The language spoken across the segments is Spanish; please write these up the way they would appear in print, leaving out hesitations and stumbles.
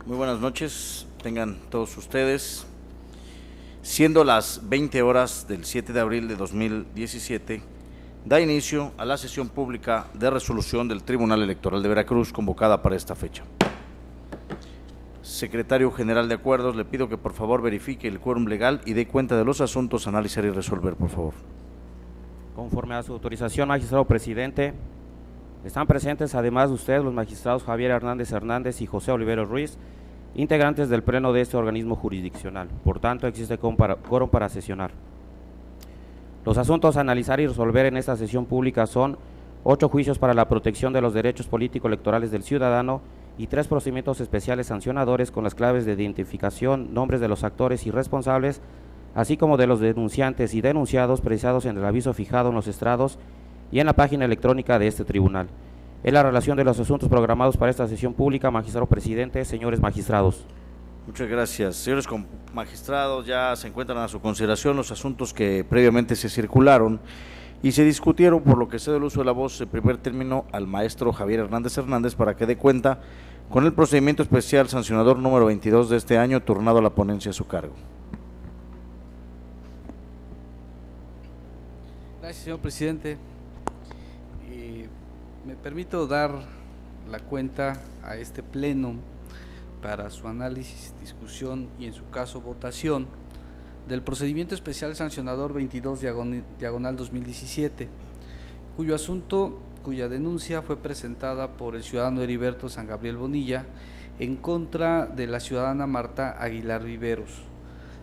Muy buenas noches, tengan todos ustedes. Siendo las 20 horas del 7 de abril de 2017, da inicio a la sesión pública de resolución del Tribunal Electoral de Veracruz convocada para esta fecha. Secretario General de Acuerdos, le pido que por favor verifique el quórum legal y dé cuenta de los asuntos a analizar y resolver, por favor. Conforme a su autorización, magistrado presidente, están presentes, además de ustedes, los magistrados Javier Hernández Hernández y José Oliveros Ruiz, integrantes del pleno de este organismo jurisdiccional. Por tanto, existe quórum para sesionar. Los asuntos a analizar y resolver en esta sesión pública son 8 juicios para la protección de los derechos político-electorales del ciudadano y 3 procedimientos especiales sancionadores con las claves de identificación, nombres de los actores y responsables, así como de los denunciantes y denunciados precisados en el aviso fijado en los estrados y en la página electrónica de este tribunal. Es la relación de los asuntos programados para esta sesión pública, magistrado presidente, señores magistrados. Muchas gracias. Señores magistrados, ya se encuentran a su consideración los asuntos que previamente se circularon y se discutieron, por lo que cedo el uso de la voz en primer término al maestro Javier Hernández Hernández para que dé cuenta con el procedimiento especial sancionador número 22 de este año, turnado a la ponencia a su cargo. Gracias, señor presidente. Me permito dar la cuenta a este pleno para su análisis, discusión y en su caso votación del procedimiento especial sancionador 22 diagonal 2017, cuya denuncia fue presentada por el ciudadano Heriberto San Gabriel Bonilla en contra de la ciudadana Marta Aguilar Viveros.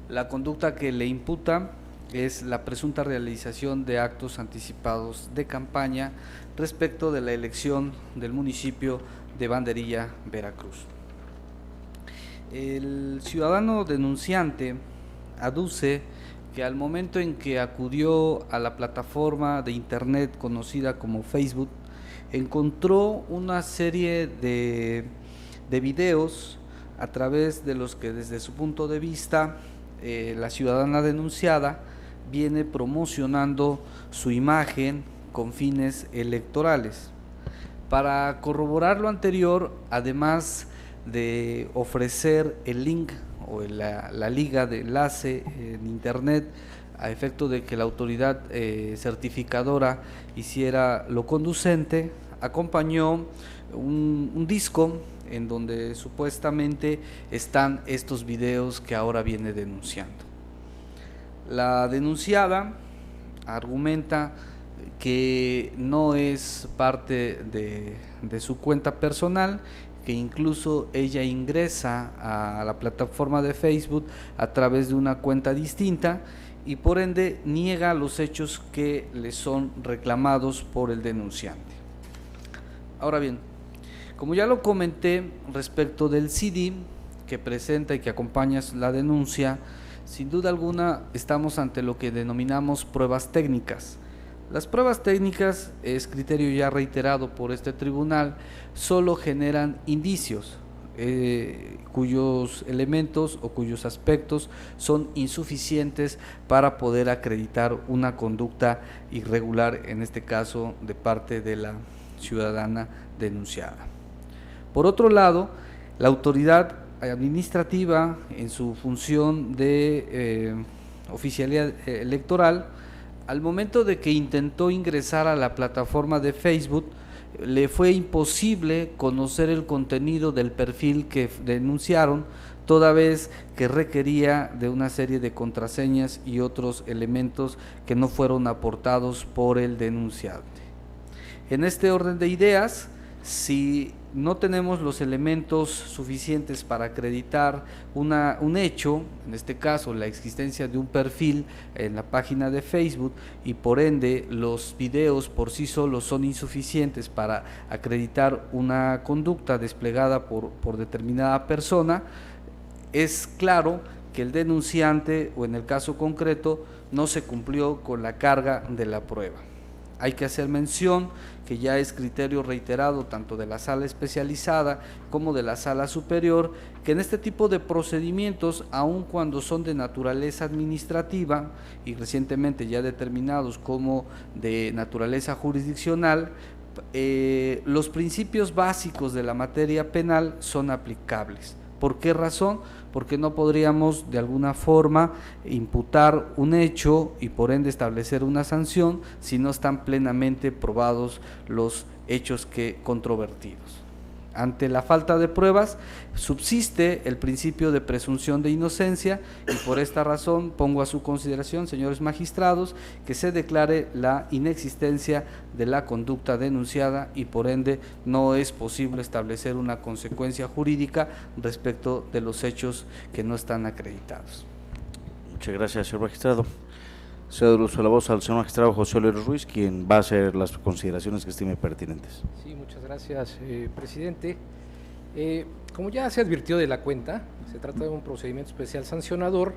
La conducta que le imputa es la presunta realización de actos anticipados de campaña respecto de la elección del municipio de Banderilla, Veracruz. El ciudadano denunciante aduce que al momento en que acudió a la plataforma de internet conocida como Facebook, encontró una serie de videos a través de los que desde su punto de vista la ciudadana denunciada viene promocionando su imagen con fines electorales. Para corroborar lo anterior, además de ofrecer el link o la liga de enlace en internet a efecto de que la autoridad certificadora hiciera lo conducente, acompañó un disco en donde supuestamente están estos videos que ahora viene denunciando. La denunciada argumenta que no es parte de su cuenta personal, que incluso ella ingresa a la plataforma de Facebook a través de una cuenta distinta y por ende niega los hechos que le son reclamados por el denunciante. Ahora bien, como ya lo comenté respecto del CD que presenta y que acompaña la denuncia, sin duda alguna estamos ante lo que denominamos pruebas técnicas. Las pruebas técnicas, es criterio ya reiterado por este tribunal, solo generan indicios cuyos elementos o cuyos aspectos son insuficientes para poder acreditar una conducta irregular, en este caso de parte de la ciudadana denunciada. Por otro lado, la autoridad administrativa, en su función de oficialía electoral, al momento de que intentó ingresar a la plataforma de Facebook, le fue imposible conocer el contenido del perfil que denunciaron, toda vez que requería de una serie de contraseñas y otros elementos que no fueron aportados por el denunciante. En este orden de ideas, si no tenemos los elementos suficientes para acreditar un hecho, en este caso la existencia de un perfil en la página de Facebook, y por ende los videos por sí solos son insuficientes para acreditar una conducta desplegada por determinada persona, es claro que el denunciante, o en el caso concreto, no se cumplió con la carga de la prueba. Hay que hacer mención que ya es criterio reiterado tanto de la sala especializada como de la sala superior, que en este tipo de procedimientos, aun cuando son de naturaleza administrativa y recientemente ya determinados como de naturaleza jurisdiccional, los principios básicos de la materia penal son aplicables. ¿Por qué razón? Porque no podríamos de alguna forma imputar un hecho y por ende establecer una sanción si no están plenamente probados los hechos controvertidos. Ante la falta de pruebas, subsiste el principio de presunción de inocencia y por esta razón pongo a su consideración, señores magistrados, que se declare la inexistencia de la conducta denunciada y por ende no es posible establecer una consecuencia jurídica respecto de los hechos que no están acreditados. Muchas gracias, señor magistrado. Cedo el uso de la voz al señor magistrado José Olivero Ruiz, quien va a hacer las consideraciones que estime pertinentes. Sí, muchas gracias, presidente. Como ya se advirtió de la cuenta, se trata de un procedimiento especial sancionador,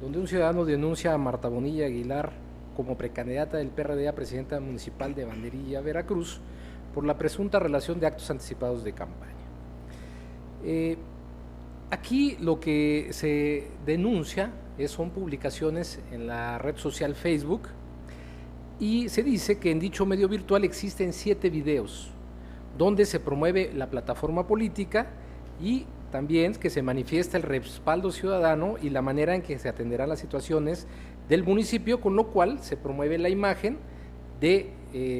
donde un ciudadano denuncia a Marta Bonilla Aguilar como precandidata del PRD a presidenta municipal de Banderilla, Veracruz, por la presunta relación de actos anticipados de campaña. Aquí lo que se denuncia son publicaciones en la red social Facebook y se dice que en dicho medio virtual existen 7 videos donde se promueve la plataforma política y también que se manifiesta el respaldo ciudadano y la manera en que se atenderán las situaciones del municipio, con lo cual se promueve la imagen de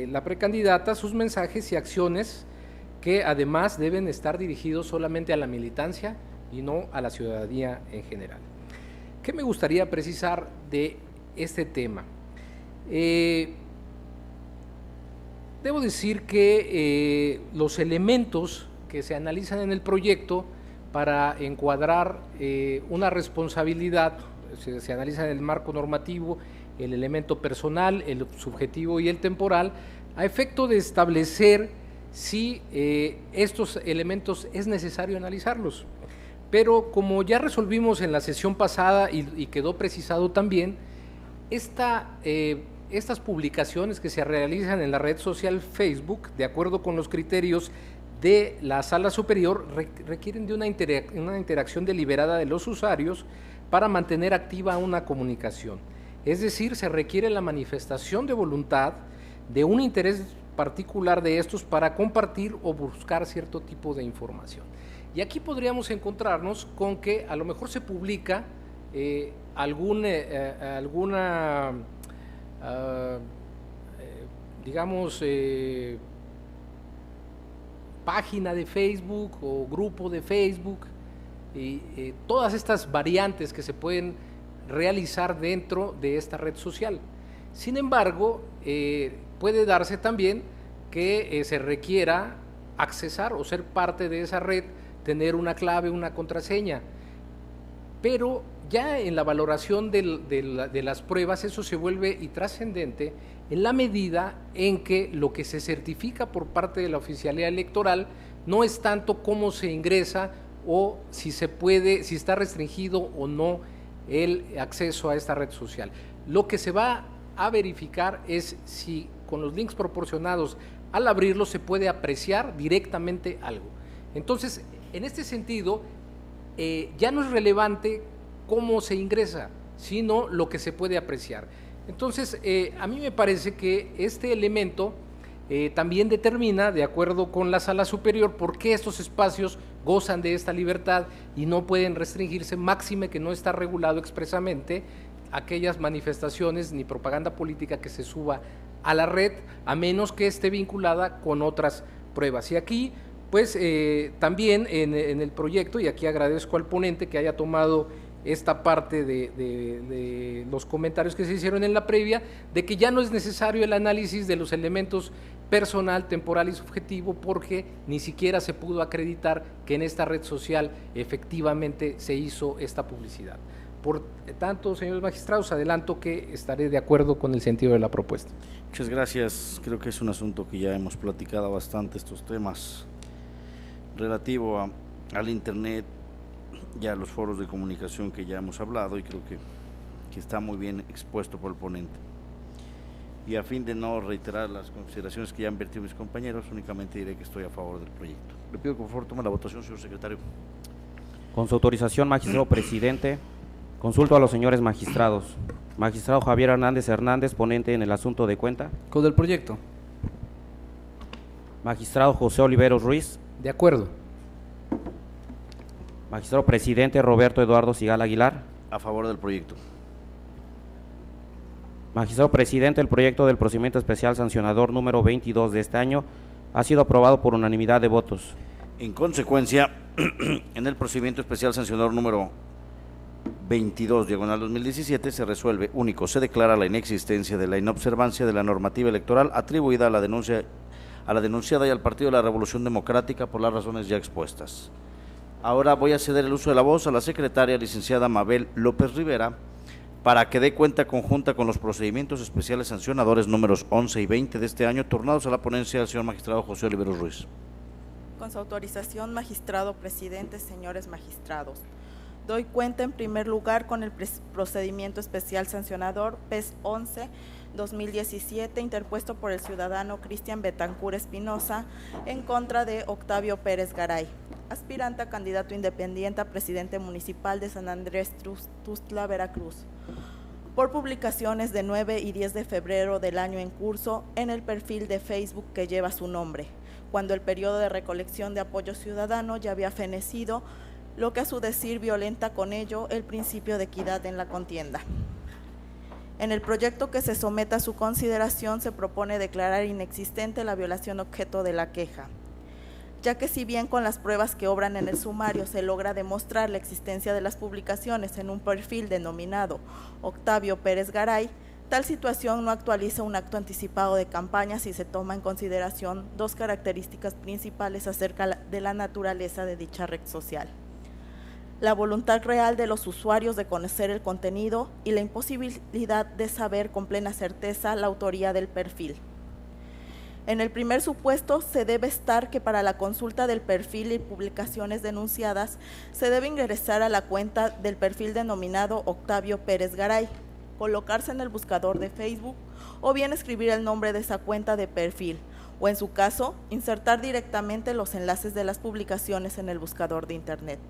la precandidata, sus mensajes y acciones que además deben estar dirigidos solamente a la militancia y no a la ciudadanía en general. ¿Qué me gustaría precisar de este tema? Debo decir que los elementos que se analizan en el proyecto para encuadrar una responsabilidad, se analiza en el marco normativo, el elemento personal, el subjetivo y el temporal, a efecto de establecer si estos elementos es necesario analizarlos. Pero como ya resolvimos en la sesión pasada y quedó precisado también, estas publicaciones que se realizan en la red social Facebook, de acuerdo con los criterios de la Sala Superior, requieren de una interacción deliberada de los usuarios para mantener activa una comunicación. Es decir, se requiere la manifestación de voluntad de un interés particular de estos para compartir o buscar cierto tipo de información. Y aquí podríamos encontrarnos con que a lo mejor se publica alguna página de Facebook o grupo de Facebook y todas estas variantes que se pueden realizar dentro de esta red social. Sin embargo, puede darse también que se requiera accesar o ser parte de esa red, tener una clave, una contraseña, pero ya en la valoración de las pruebas eso se vuelve trascendente en la medida en que lo que se certifica por parte de la oficialía electoral no es tanto cómo se ingresa o si se puede, si está restringido o no el acceso a esta red social. Lo que se va a verificar es si con los links proporcionados al abrirlo se puede apreciar directamente algo. Entonces, en este sentido, ya no es relevante cómo se ingresa, sino lo que se puede apreciar. Entonces, a mí me parece que este elemento también determina, de acuerdo con la Sala Superior, por qué estos espacios gozan de esta libertad y no pueden restringirse, máxime que no está regulado expresamente aquellas manifestaciones ni propaganda política que se suba a la red, a menos que esté vinculada con otras pruebas. Y aquí, pues también en el proyecto, y aquí agradezco al ponente que haya tomado esta parte de los comentarios que se hicieron en la previa, de que ya no es necesario el análisis de los elementos personal, temporal y subjetivo, porque ni siquiera se pudo acreditar que en esta red social efectivamente se hizo esta publicidad. Por tanto, señores magistrados, adelanto que estaré de acuerdo con el sentido de la propuesta. Muchas gracias. Creo que es un asunto que ya hemos platicado bastante, estos temas relativo al internet y a los foros de comunicación que ya hemos hablado, y creo que está muy bien expuesto por el ponente. Y a fin de no reiterar las consideraciones que ya han vertido mis compañeros, únicamente diré que estoy a favor del proyecto. Le pido que por favor tome la votación, señor secretario. Con su autorización, magistrado presidente, consulto a los señores magistrados. Magistrado Javier Hernández, ponente en el asunto de cuenta. Con el proyecto. Magistrado José Olivero Ruiz. De acuerdo. Magistrado presidente Roberto Eduardo Sigala Aguilar. A favor del proyecto. Magistrado presidente, el proyecto del procedimiento especial sancionador número 22 de este año ha sido aprobado por unanimidad de votos. En consecuencia, en el procedimiento especial sancionador número 22/2017 se resuelve: único, se declara la inexistencia de la inobservancia de la normativa electoral atribuida a la denunciada y al Partido de la Revolución Democrática por las razones ya expuestas. Ahora voy a ceder el uso de la voz a la secretaria licenciada Mabel López Rivera para que dé cuenta conjunta con los procedimientos especiales sancionadores números 11 y 20 de este año, turnados a la ponencia del señor magistrado José Oliveros Ruiz. Con su autorización, magistrado presidente, señores magistrados, doy cuenta en primer lugar con el procedimiento especial sancionador PES 11/2017 interpuesto por el ciudadano Cristian Betancur Espinosa en contra de Octavio Pérez Garay, aspirante a candidato independiente a presidente municipal de San Andrés Tuxtla, Veracruz, por publicaciones de 9 y 10 de febrero del año en curso en el perfil de Facebook que lleva su nombre, cuando el periodo de recolección de apoyo ciudadano ya había fenecido, lo que a su decir violenta con ello el principio de equidad en la contienda. En el proyecto que se someta a su consideración se propone declarar inexistente la violación objeto de la queja, ya que si bien con las pruebas que obran en el sumario se logra demostrar la existencia de las publicaciones en un perfil denominado Octavio Pérez Garay, tal situación no actualiza un acto anticipado de campaña si se toma en consideración dos características principales acerca de la naturaleza de dicha red social: la voluntad real de los usuarios de conocer el contenido y la imposibilidad de saber con plena certeza la autoría del perfil. En el primer supuesto, se debe estar que para la consulta del perfil y publicaciones denunciadas, se debe ingresar a la cuenta del perfil denominado Octavio Pérez Garay, colocarse en el buscador de Facebook o bien escribir el nombre de esa cuenta de perfil, o en su caso, insertar directamente los enlaces de las publicaciones en el buscador de Internet.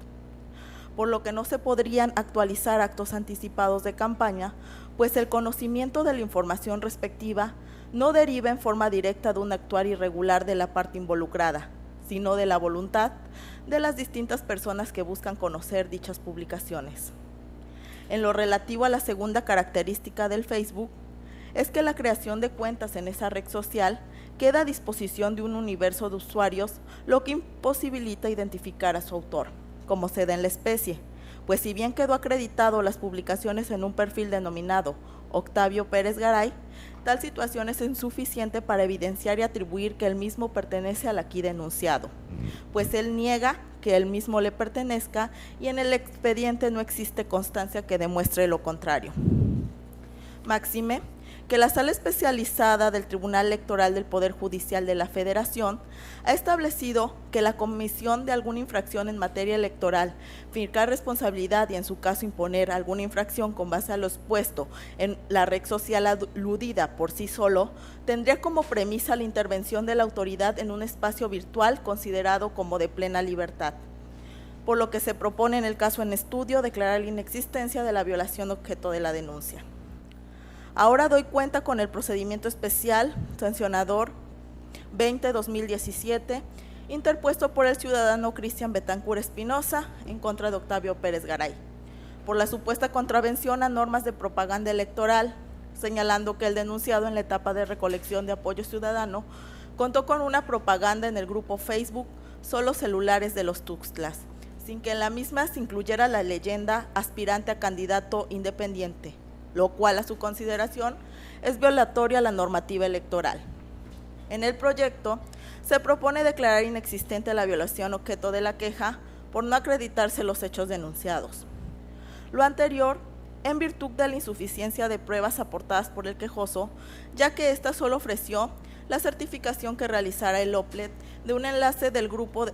Por lo que no se podrían actualizar actos anticipados de campaña, pues el conocimiento de la información respectiva no deriva en forma directa de un actuar irregular de la parte involucrada, sino de la voluntad de las distintas personas que buscan conocer dichas publicaciones. En lo relativo a la segunda característica del Facebook, es que la creación de cuentas en esa red social queda a disposición de un universo de usuarios, lo que imposibilita identificar a su autor, como se da en la especie, pues si bien quedó acreditado las publicaciones en un perfil denominado Octavio Pérez Garay, tal situación es insuficiente para evidenciar y atribuir que el mismo pertenece al aquí denunciado, pues él niega que él mismo le pertenezca y en el expediente no existe constancia que demuestre lo contrario. Máxime, que la Sala Especializada del Tribunal Electoral del Poder Judicial de la Federación ha establecido que la comisión de alguna infracción en materia electoral, fincar responsabilidad y en su caso imponer alguna infracción con base a lo expuesto en la red social aludida por sí solo, tendría como premisa la intervención de la autoridad en un espacio virtual considerado como de plena libertad, por lo que se propone en el caso en estudio declarar la inexistencia de la violación objeto de la denuncia. Ahora doy cuenta con el procedimiento especial sancionador 20/2017 interpuesto por el ciudadano Cristian Betancur Espinosa en contra de Octavio Pérez Garay, por la supuesta contravención a normas de propaganda electoral, señalando que el denunciado en la etapa de recolección de apoyo ciudadano contó con una propaganda en el grupo Facebook Solo Celulares de los Tuxtlas, sin que en la misma se incluyera la leyenda aspirante a candidato independiente, lo cual a su consideración es violatoria a la normativa electoral. En el proyecto se propone declarar inexistente la violación objeto de la queja por no acreditarse los hechos denunciados. Lo anterior en virtud de la insuficiencia de pruebas aportadas por el quejoso, ya que ésta solo ofreció la certificación que realizara el OPLED de un enlace del grupo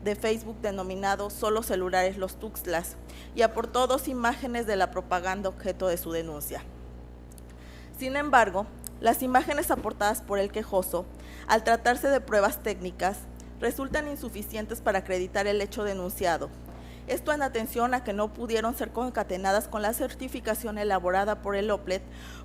de Facebook denominado Solo Celulares Los Tuxtlas y aportó 2 imágenes de la propaganda objeto de su denuncia. Sin embargo, las imágenes aportadas por el quejoso, al tratarse de pruebas técnicas, resultan insuficientes para acreditar el hecho denunciado. Esto en atención a que no pudieron ser concatenadas con la certificación elaborada por el OPLED,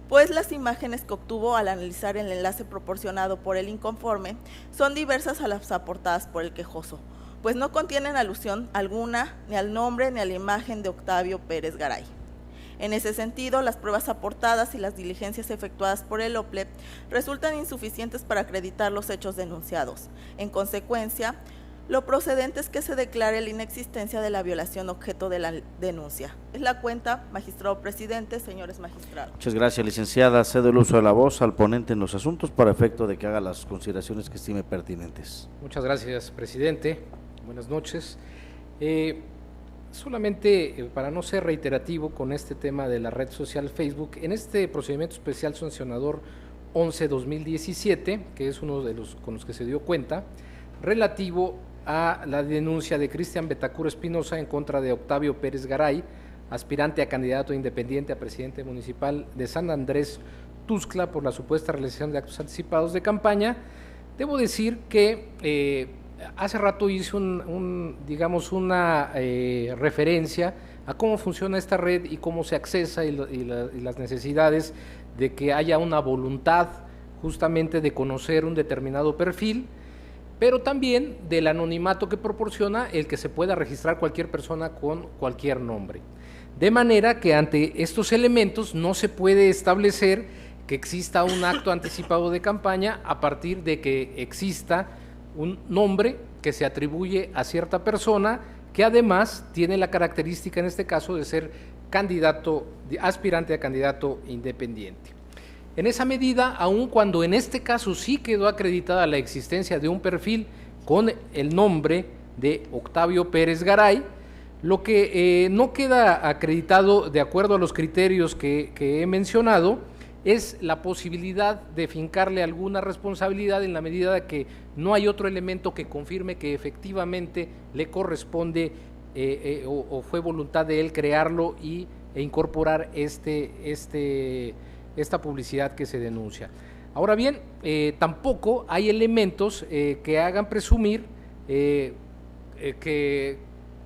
pues las imágenes que obtuvo al analizar el enlace proporcionado por el inconforme son diversas a las aportadas por el quejoso, pues no contienen alusión alguna ni al nombre ni a la imagen de Octavio Pérez Garay. En ese sentido, las pruebas aportadas y las diligencias efectuadas por el OPLE resultan insuficientes para acreditar los hechos denunciados. En consecuencia, lo procedente es que se declare la inexistencia de la violación objeto de la denuncia. Es la cuenta, magistrado presidente, señores magistrados. Muchas gracias, licenciada. Cedo el uso de la voz al ponente en los asuntos para efecto de que haga las consideraciones que estime pertinentes. Muchas gracias, presidente. Buenas noches. Solamente para no ser reiterativo con este tema de la red social Facebook, en este procedimiento especial sancionador 11-2017, que es uno de los con los que se dio cuenta, relativo a la denuncia de Cristian Betacur Espinosa en contra de Octavio Pérez Garay, aspirante a candidato independiente a presidente municipal de San Andrés Tuxtla por la supuesta realización de actos anticipados de campaña. Debo decir que hace rato hice una referencia a cómo funciona esta red y cómo se accesa y las necesidades de que haya una voluntad justamente de conocer un determinado perfil, pero también del anonimato que proporciona el que se pueda registrar cualquier persona con cualquier nombre. De manera que ante estos elementos no se puede establecer que exista un acto anticipado de campaña a partir de que exista un nombre que se atribuye a cierta persona que además tiene la característica en este caso de ser aspirante a candidato independiente. En esa medida, aun cuando en este caso sí quedó acreditada la existencia de un perfil con el nombre de Octavio Pérez Garay, lo que no queda acreditado de acuerdo a los criterios que he mencionado es la posibilidad de fincarle alguna responsabilidad en la medida de que no hay otro elemento que confirme que efectivamente le corresponde o fue voluntad de él crearlo e incorporar esta publicidad que se denuncia. Ahora bien, tampoco hay elementos que hagan presumir que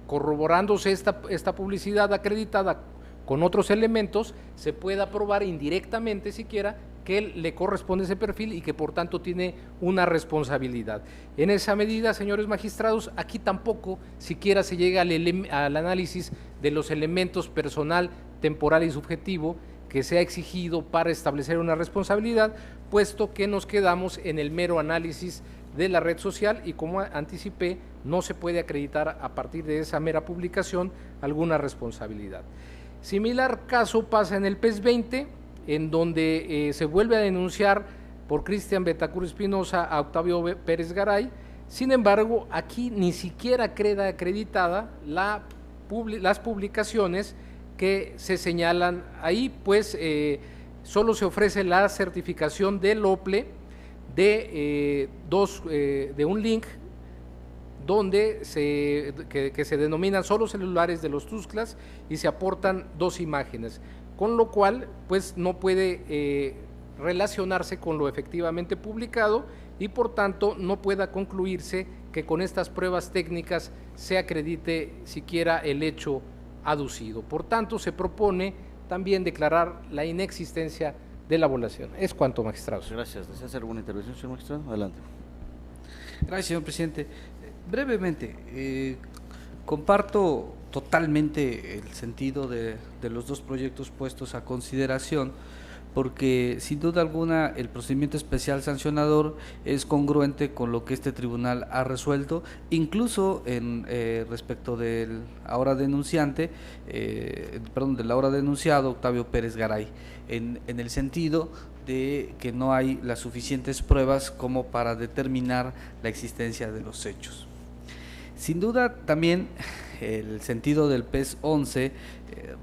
corroborándose esta publicidad acreditada con otros elementos, se pueda probar indirectamente siquiera que él le corresponde ese perfil y que por tanto tiene una responsabilidad. En esa medida, señores magistrados, aquí tampoco siquiera se llega al análisis de los elementos personal, temporal y subjetivo que se ha exigido para establecer una responsabilidad, puesto que nos quedamos en el mero análisis de la red social y, como anticipé, no se puede acreditar a partir de esa mera publicación alguna responsabilidad. Similar caso pasa en el PES 20, en donde se vuelve a denunciar por Cristian Betacur Espinosa a Octavio Pérez Garay. Sin embargo, aquí ni siquiera queda acreditada las publicaciones que se señalan ahí, pues solo se ofrece la certificación del OPLE de un link donde que se denominan solo celulares de los Tuxtlas y se aportan 2 imágenes, con lo cual pues no puede relacionarse con lo efectivamente publicado y por tanto no pueda concluirse que con estas pruebas técnicas se acredite siquiera el hecho aducido. Por tanto, se propone también declarar la inexistencia de la violación. Es cuanto, magistrados. Gracias. ¿Desea hacer alguna intervención, señor magistrado? Adelante. Gracias, señor presidente. Brevemente, comparto totalmente el sentido de los dos proyectos puestos a consideración, porque sin duda alguna el procedimiento especial sancionador es congruente con lo que este tribunal ha resuelto, incluso respecto del ahora denunciante, del ahora denunciado Octavio Pérez Garay, en el sentido de que no hay las suficientes pruebas como para determinar la existencia de los hechos. Sin duda también el sentido del PES 11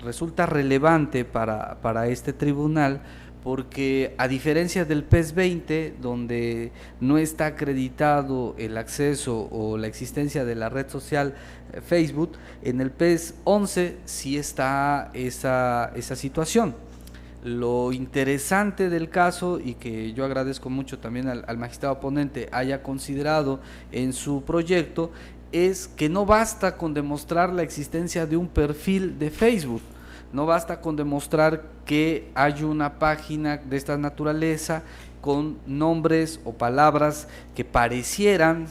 resulta relevante para este tribunal, porque a diferencia del PES 20, donde no está acreditado el acceso o la existencia de la red social Facebook, en el PES 11 sí está esa situación. Lo interesante del caso, y que yo agradezco mucho también al magistrado ponente haya considerado en su proyecto, es que no basta con demostrar la existencia de un perfil de Facebook, no basta con demostrar que hay una página de esta naturaleza con nombres o palabras que parecieran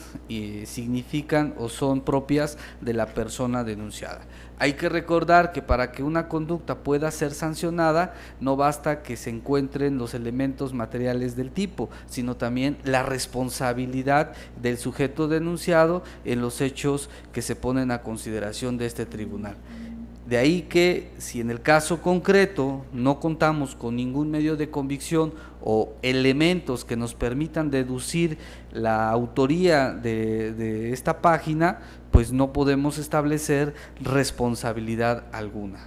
significan o son propias de la persona denunciada. Hay que recordar que para que una conducta pueda ser sancionada no basta que se encuentren los elementos materiales del tipo, sino también la responsabilidad del sujeto denunciado en los hechos que se ponen a consideración de este tribunal. De ahí que si en el caso concreto no contamos con ningún medio de convicción o elementos que nos permitan deducir la autoría de esta página, pues no podemos establecer responsabilidad alguna.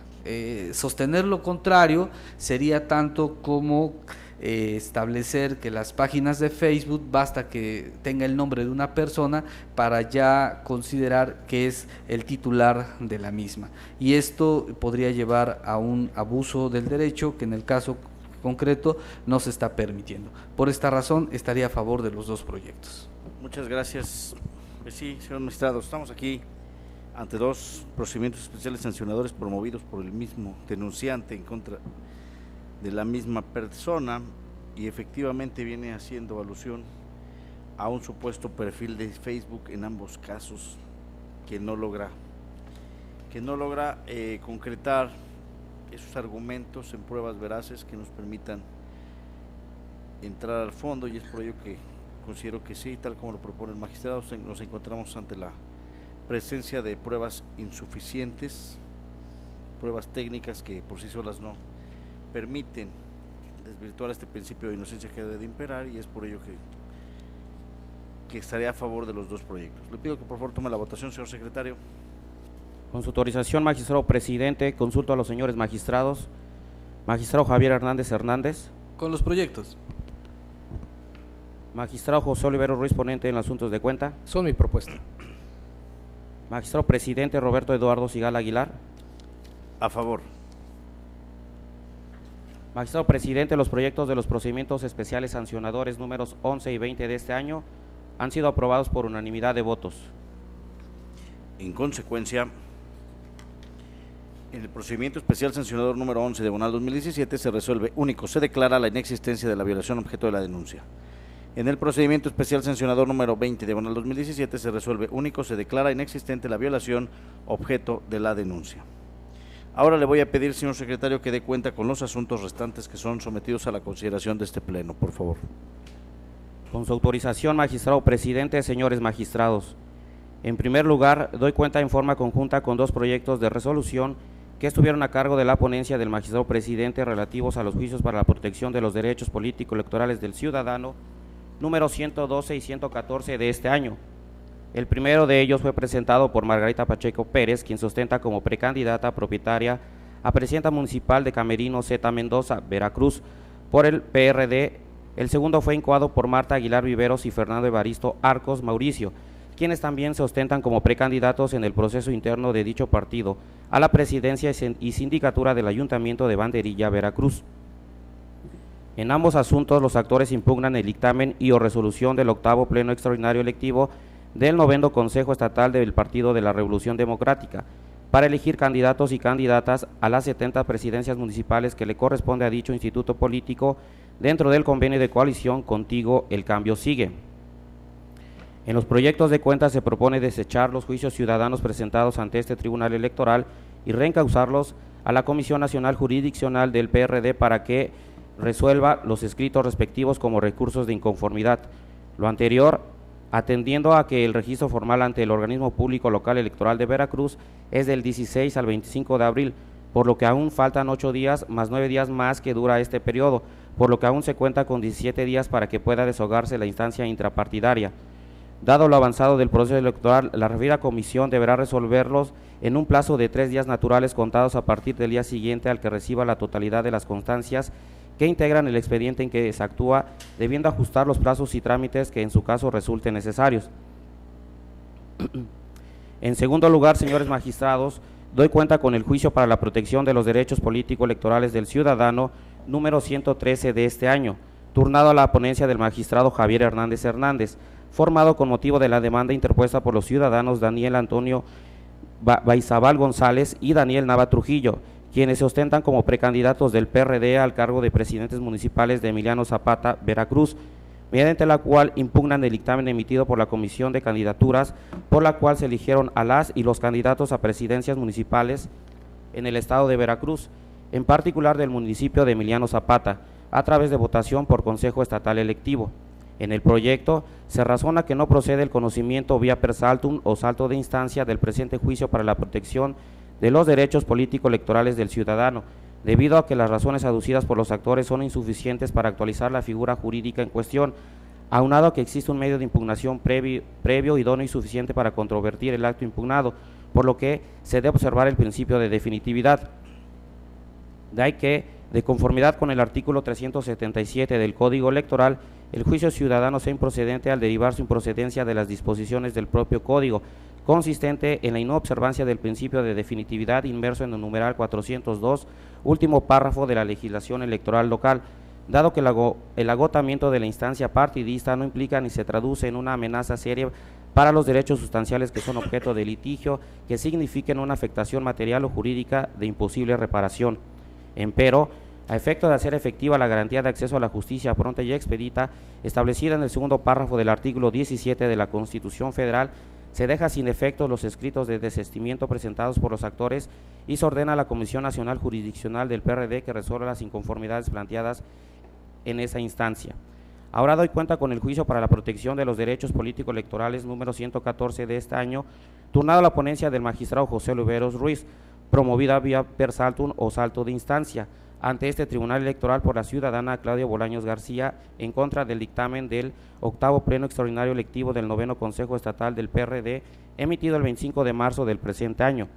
Sostener lo contrario sería tanto como establecer que las páginas de Facebook basta que tenga el nombre de una persona para ya considerar que es el titular de la misma, y esto podría llevar a un abuso del derecho que en el caso concreto no se está permitiendo. Por esta razón estaría a favor de los dos proyectos. Muchas gracias. Pues sí, señor magistrado, estamos aquí ante dos procedimientos especiales sancionadores promovidos por el mismo denunciante en contra de la misma persona, y efectivamente viene haciendo alusión a un supuesto perfil de Facebook en ambos casos que no logra concretar esos argumentos en pruebas veraces que nos permitan entrar al fondo, y es por ello que considero que sí, tal como lo propone el magistrado, nos encontramos ante la presencia de pruebas insuficientes, pruebas técnicas que por sí solas no permiten desvirtuar este principio de inocencia que debe de imperar, y es por ello que estaré a favor de los dos proyectos. Le pido que por favor tome la votación, señor secretario. Con su autorización, magistrado presidente, consulto a los señores magistrados. Magistrado Javier Hernández Hernández. Con los proyectos. Magistrado José Olivero Ruiz, ponente en asuntos de cuenta. Son mi propuesta. Magistrado presidente Roberto Eduardo Sigala Aguilar. A favor. Magistrado presidente, los proyectos de los procedimientos especiales sancionadores números 11 y 20 de este año han sido aprobados por unanimidad de votos. En consecuencia, en el procedimiento especial sancionador número 11 diagonal 2017 se resuelve: único, se declara la inexistencia de la violación objeto de la denuncia. En el procedimiento especial sancionador número 20 diagonal 2017 se resuelve: único, se declara inexistente la violación objeto de la denuncia. Ahora le voy a pedir, señor secretario, que dé cuenta con los asuntos restantes que son sometidos a la consideración de este pleno, por favor. Con su autorización, magistrado presidente, señores magistrados. En primer lugar, doy cuenta en forma conjunta con dos proyectos de resolución que estuvieron a cargo de la ponencia del magistrado presidente relativos a los juicios para la protección de los derechos político-electorales del ciudadano, número 112 y 114 de este año. El primero de ellos fue presentado por Margarita Pacheco Pérez, quien se ostenta como precandidata propietaria a presidenta municipal de Camerino Z Mendoza, Veracruz, por el PRD. El segundo fue incoado por Marta Aguilar Viveros y Fernando Evaristo Arcos Mauricio, quienes también se ostentan como precandidatos en el proceso interno de dicho partido a la presidencia y sindicatura del Ayuntamiento de Banderilla, Veracruz. En ambos asuntos, los actores impugnan el dictamen y o resolución del octavo pleno extraordinario electivo del 9º Consejo Estatal del Partido de la Revolución Democrática para elegir candidatos y candidatas a las 70 presidencias municipales que le corresponde a dicho instituto político dentro del convenio de coalición Contigo el Cambio Sigue. En los proyectos de cuenta se propone desechar los juicios ciudadanos presentados ante este tribunal electoral y reencauzarlos a la Comisión Nacional Jurisdiccional del PRD para que resuelva los escritos respectivos como recursos de inconformidad. Lo anterior, atendiendo a que el registro formal ante el organismo público local electoral de Veracruz es del 16 al 25 de abril, por lo que aún faltan 8 días más 9 días más que dura este periodo, por lo que aún se cuenta con 17 días para que pueda deshogarse la instancia intrapartidaria. Dado lo avanzado del proceso electoral, la referida comisión deberá resolverlos en un plazo de 3 días naturales contados a partir del día siguiente al que reciba la totalidad de las constancias que integran el expediente en que se actúa, debiendo ajustar los plazos y trámites que en su caso resulten necesarios. En segundo lugar, señores magistrados, doy cuenta con el juicio para la protección de los derechos político-electorales del ciudadano número 113 de este año, turnado a la ponencia del magistrado Javier Hernández Hernández, formado con motivo de la demanda interpuesta por los ciudadanos Daniel Antonio Baizabal González y Daniel Nava Trujillo, quienes se ostentan como precandidatos del PRD al cargo de presidentes municipales de Emiliano Zapata, Veracruz, mediante la cual impugnan el dictamen emitido por la Comisión de Candidaturas, por la cual se eligieron a las y los candidatos a presidencias municipales en el estado de Veracruz, en particular del municipio de Emiliano Zapata, a través de votación por Consejo Estatal Electivo. En el proyecto se razona que no procede el conocimiento vía per saltum o salto de instancia del presente juicio para la protección de los derechos político-electorales del ciudadano, debido a que las razones aducidas por los actores son insuficientes para actualizar la figura jurídica en cuestión, aunado a que existe un medio de impugnación previo, idóneo y suficiente para controvertir el acto impugnado, por lo que se debe observar el principio de definitividad. De ahí que, de conformidad con el artículo 377 del Código Electoral, el juicio ciudadano sea improcedente al derivar su improcedencia de las disposiciones del propio Código, consistente en la inobservancia del principio de definitividad inmerso en el numeral 402, último párrafo de la legislación electoral local, dado que el agotamiento de la instancia partidista no implica ni se traduce en una amenaza seria para los derechos sustanciales que son objeto de litigio, que signifiquen una afectación material o jurídica de imposible reparación. Empero, a efecto de hacer efectiva la garantía de acceso a la justicia pronta y expedita, establecida en el segundo párrafo del artículo 17 de la Constitución Federal, se deja sin efecto los escritos de desistimiento presentados por los actores y se ordena a la Comisión Nacional Jurisdiccional del PRD que resuelva las inconformidades planteadas en esa instancia. Ahora doy cuenta con el juicio para la protección de los derechos político-electorales número 114 de este año, turnado a la ponencia del magistrado José Oliveros Ruiz, promovida vía per saltum o salto de instancia, ante este Tribunal Electoral por la ciudadana Claudia Bolaños García, en contra del dictamen del octavo Pleno Extraordinario Electivo del noveno Consejo Estatal del PRD, emitido el 25 de marzo del presente año.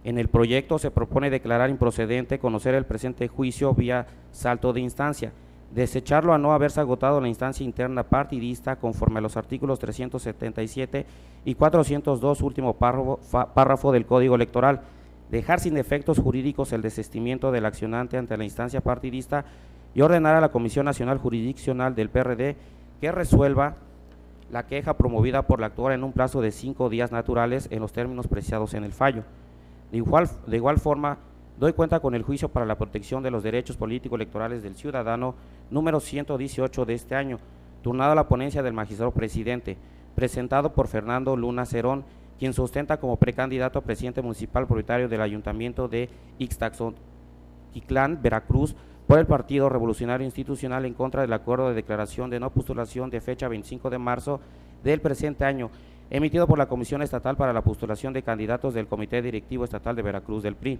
En el proyecto se propone declarar improcedente conocer el presente juicio vía salto de instancia, desecharlo a no haberse agotado la instancia interna partidista conforme a los artículos 377 y 402, último párrafo del Código Electoral, dejar sin efectos jurídicos el desistimiento del accionante ante la instancia partidista y ordenar a la Comisión Nacional Jurisdiccional del PRD que resuelva la queja promovida por la actora en un plazo de 5 días naturales en los términos precisados en el fallo. De igual forma, doy cuenta con el juicio para la protección de los derechos político-electorales del ciudadano número 118 de este año, turnado a la ponencia del magistrado presidente, presentado por Fernando Luna Cerón, quien sustenta como precandidato a presidente municipal propietario del Ayuntamiento de Ixtaxotitlán, Veracruz, por el Partido Revolucionario Institucional en contra del acuerdo de declaración de no postulación de fecha 25 de marzo del presente año, emitido por la Comisión Estatal para la Postulación de Candidatos del Comité Directivo Estatal de Veracruz del PRI.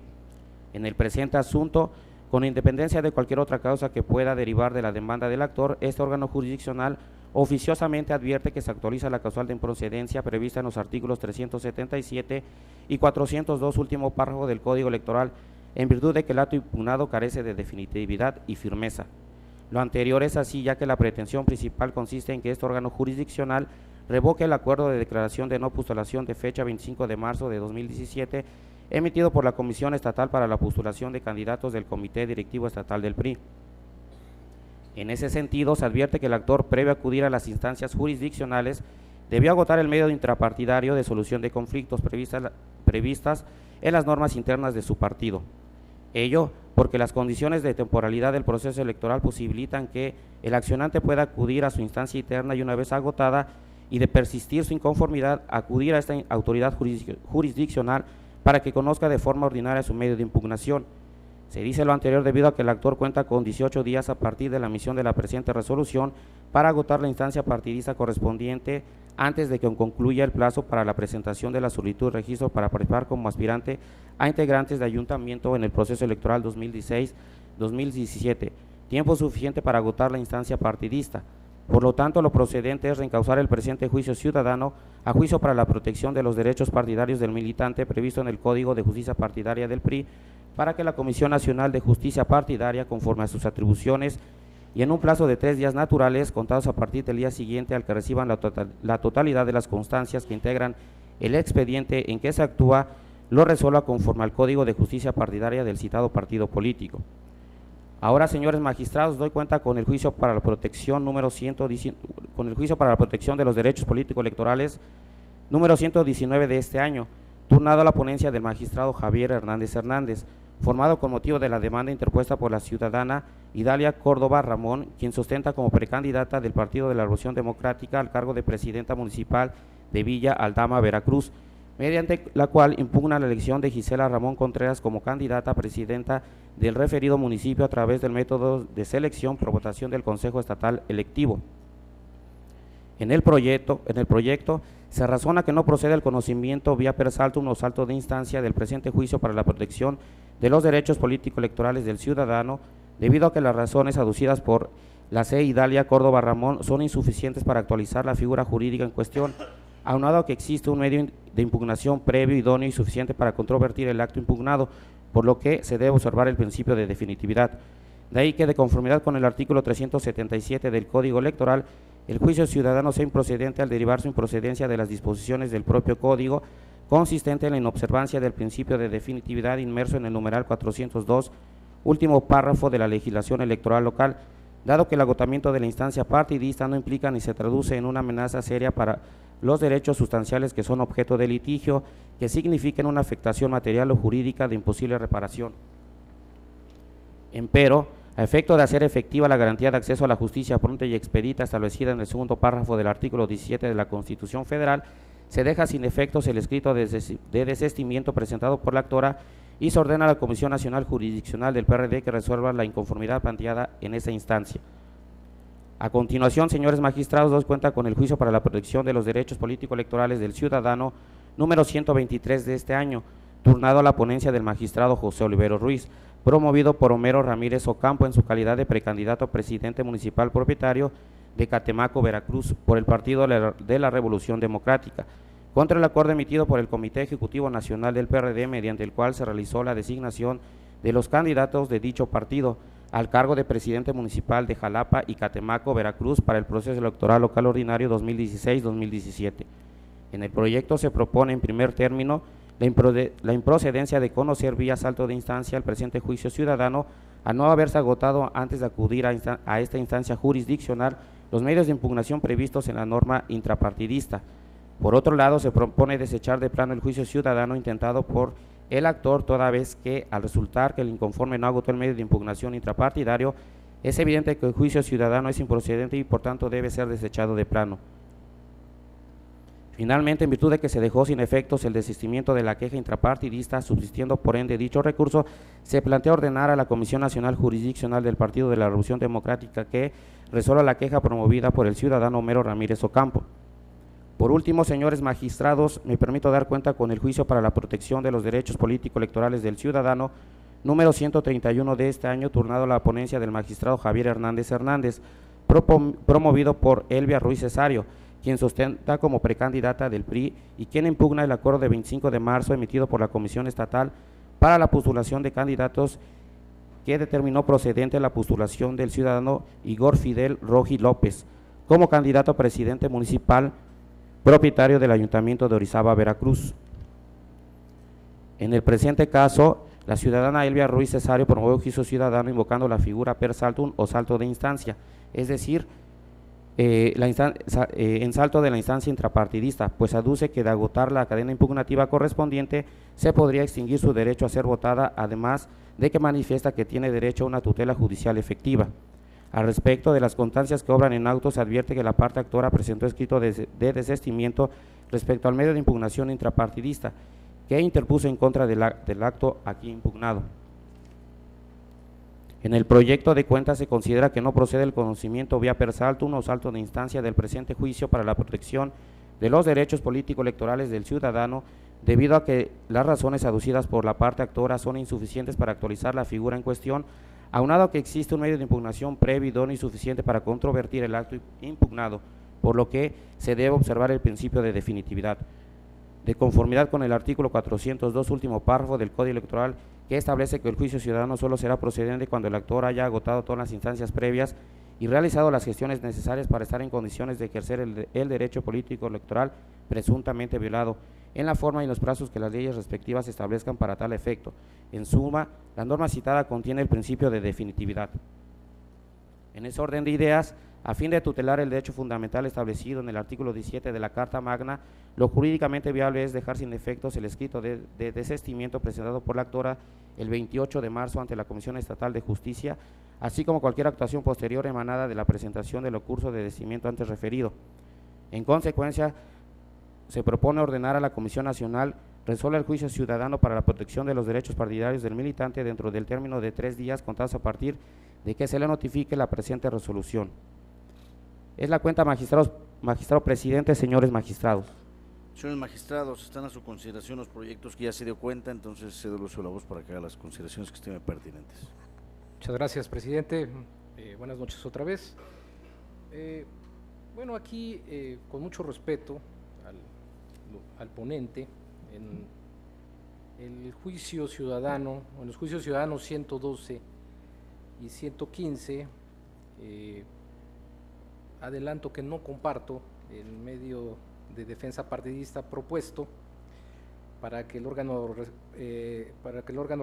En el presente asunto, con independencia de cualquier otra causa que pueda derivar de la demanda del actor, este órgano jurisdiccional oficiosamente advierte que se actualiza la causal de improcedencia prevista en los artículos 377 y 402, último párrafo del Código Electoral, en virtud de que el acto impugnado carece de definitividad y firmeza. Lo anterior es así, ya que la pretensión principal consiste en que este órgano jurisdiccional revoque el acuerdo de declaración de no postulación de fecha 25 de marzo de 2017, emitido por la Comisión Estatal para la Postulación de Candidatos del Comité Directivo Estatal del PRI. En ese sentido, se advierte que el actor, previo a acudir a las instancias jurisdiccionales, debió agotar el medio intrapartidario de solución de conflictos previstas en las normas internas de su partido. Ello porque las condiciones de temporalidad del proceso electoral posibilitan que el accionante pueda acudir a su instancia interna y, una vez agotada y de persistir su inconformidad, acudir a esta autoridad jurisdiccional para que conozca de forma ordinaria su medio de impugnación. Se dice lo anterior debido a que el actor cuenta con 18 días a partir de la emisión de la presente resolución para agotar la instancia partidista correspondiente antes de que concluya el plazo para la presentación de la solicitud de registro para participar como aspirante a integrantes de ayuntamiento en el proceso electoral 2016-2017, tiempo suficiente para agotar la instancia partidista. Por lo tanto, lo procedente es reencauzar el presente juicio ciudadano a juicio para la protección de los derechos partidarios del militante previsto en el Código de Justicia Partidaria del PRI, para que la Comisión Nacional de Justicia Partidaria, conforme a sus atribuciones y en un plazo de 3 días naturales, contados a partir del día siguiente al que reciban la totalidad de las constancias que integran el expediente en que se actúa, lo resuelva conforme al Código de Justicia Partidaria del citado partido político. Ahora, señores magistrados, doy cuenta con el juicio para la protección de los derechos político-electorales número 119 de este año, turnado a la ponencia del magistrado Javier Hernández Hernández, formado con motivo de la demanda interpuesta por la ciudadana Idalia Córdoba Ramón, quien sustenta como precandidata del Partido de la Revolución Democrática al cargo de presidenta municipal de Villa Aldama, Veracruz, mediante la cual impugna la elección de Gisela Ramón Contreras como candidata a presidenta del referido municipio a través del método de selección por votación del Consejo Estatal Electivo. En el proyecto se razona que no procede el conocimiento vía per saltum o salto de instancia del presente juicio para la protección de los derechos político-electorales del ciudadano, debido a que las razones aducidas por la C. Idalia Córdoba Ramón son insuficientes para actualizar la figura jurídica en cuestión, aunado a que existe un medio de impugnación previo, idóneo y suficiente para controvertir el acto impugnado, por lo que se debe observar el principio de definitividad. De ahí que, de conformidad con el artículo 377 del Código Electoral, el juicio ciudadano sea improcedente al derivar su improcedencia de las disposiciones del propio Código, consistente en la inobservancia del principio de definitividad inmerso en el numeral 402, último párrafo de la legislación electoral local, dado que el agotamiento de la instancia partidista no implica ni se traduce en una amenaza seria para los derechos sustanciales que son objeto de litigio, que signifiquen una afectación material o jurídica de imposible reparación. Empero, a efecto de hacer efectiva la garantía de acceso a la justicia pronta y expedita establecida en el segundo párrafo del artículo 17 de la Constitución Federal, se deja sin efectos el escrito de desistimiento presentado por la actora y se ordena a la Comisión Nacional Jurisdiccional del PRD que resuelva la inconformidad planteada en esa instancia. A continuación, señores magistrados, doy cuenta con el juicio para la protección de los derechos político-electorales del ciudadano número 123 de este año, turnado a la ponencia del magistrado José Olivero Ruiz, promovido por Homero Ramírez Ocampo en su calidad de precandidato a presidente municipal propietario de Catemaco, Veracruz, por el Partido de la Revolución Democrática, contra el acuerdo emitido por el Comité Ejecutivo Nacional del PRD, mediante el cual se realizó la designación de los candidatos de dicho partido al cargo de presidente municipal de Jalapa y Catemaco, Veracruz, para el proceso electoral local ordinario 2016-2017. En el proyecto se propone, en primer término, la improcedencia de conocer vía salto de instancia el presente juicio ciudadano, al no haberse agotado antes de acudir a esta instancia jurisdiccional los medios de impugnación previstos en la norma intrapartidista. Por otro lado, se propone desechar de plano el juicio ciudadano intentado por el actor, toda vez que, al resultar que el inconforme no agotó el medio de impugnación intrapartidario, es evidente que el juicio ciudadano es improcedente y por tanto debe ser desechado de plano. Finalmente, en virtud de que se dejó sin efectos el desistimiento de la queja intrapartidista, subsistiendo por ende dicho recurso, se plantea ordenar a la Comisión Nacional Jurisdiccional del Partido de la Revolución Democrática que resuelva la queja promovida por el ciudadano Homero Ramírez Ocampo. Por último, señores magistrados, me permito dar cuenta con el juicio para la protección de los derechos político-electorales del ciudadano número 131 de este año, turnado a la ponencia del magistrado Javier Hernández Hernández, promovido por Elvia Ruiz Cesario, quien sustenta como precandidata del PRI y quien impugna el acuerdo de 25 de marzo emitido por la Comisión Estatal para la postulación de candidatos, que determinó procedente la postulación del ciudadano Igor Fidel Roji López como candidato a presidente municipal propietario del Ayuntamiento de Orizaba, Veracruz. En el presente caso, la ciudadana Elvia Ruiz Cesario promovió juicio ciudadano invocando la figura per saltum o salto de instancia, es decir, en salto de la instancia intrapartidista, pues aduce que de agotar la cadena impugnativa correspondiente se podría extinguir su derecho a ser votada, además de que manifiesta que tiene derecho a una tutela judicial efectiva. Al respecto de las constancias que obran en auto, se advierte que la parte actora presentó escrito de desistimiento respecto al medio de impugnación intrapartidista que interpuso en contra del acto aquí impugnado. En el proyecto de cuenta se considera que no procede el conocimiento vía per saltum o salto de instancia del presente juicio para la protección de los derechos político-electorales del ciudadano, debido a que las razones aducidas por la parte actora son insuficientes para actualizar la figura en cuestión, aunado a que existe un medio de impugnación previo, idóneo y suficiente para controvertir el acto impugnado, por lo que se debe observar el principio de definitividad. De conformidad con el artículo 402, último párrafo del Código Electoral, que establece que el juicio ciudadano solo será procedente cuando el actor haya agotado todas las instancias previas y realizado las gestiones necesarias para estar en condiciones de ejercer el derecho político electoral presuntamente violado, en la forma y los plazos que las leyes respectivas establezcan para tal efecto. En suma, la norma citada contiene el principio de definitividad. En ese orden de ideas, A fin de tutelar el derecho fundamental establecido en el artículo 17 de la Carta Magna, lo jurídicamente viable es dejar sin efectos el escrito de desistimiento presentado por la actora el 28 de marzo ante la Comisión Estatal de Justicia, así como cualquier actuación posterior emanada de la presentación del recurso de desistimiento antes referido. En consecuencia, se propone ordenar a la Comisión Nacional resuelva el juicio ciudadano para la protección de los derechos partidarios del militante dentro del término de 3 días contados a partir de que se le notifique la presente resolución. Es la cuenta, magistrado presidente, señores magistrados. Señores magistrados, están a su consideración los proyectos que ya se dio cuenta, entonces cedo el uso de la voz para que haga las consideraciones que estimen pertinentes. Muchas gracias, presidente. Buenas noches otra vez. Bueno, aquí, con mucho respeto al ponente, en el juicio ciudadano, en los juicios ciudadanos 112 y 115, adelanto que no comparto el medio de defensa partidista propuesto para que el órgano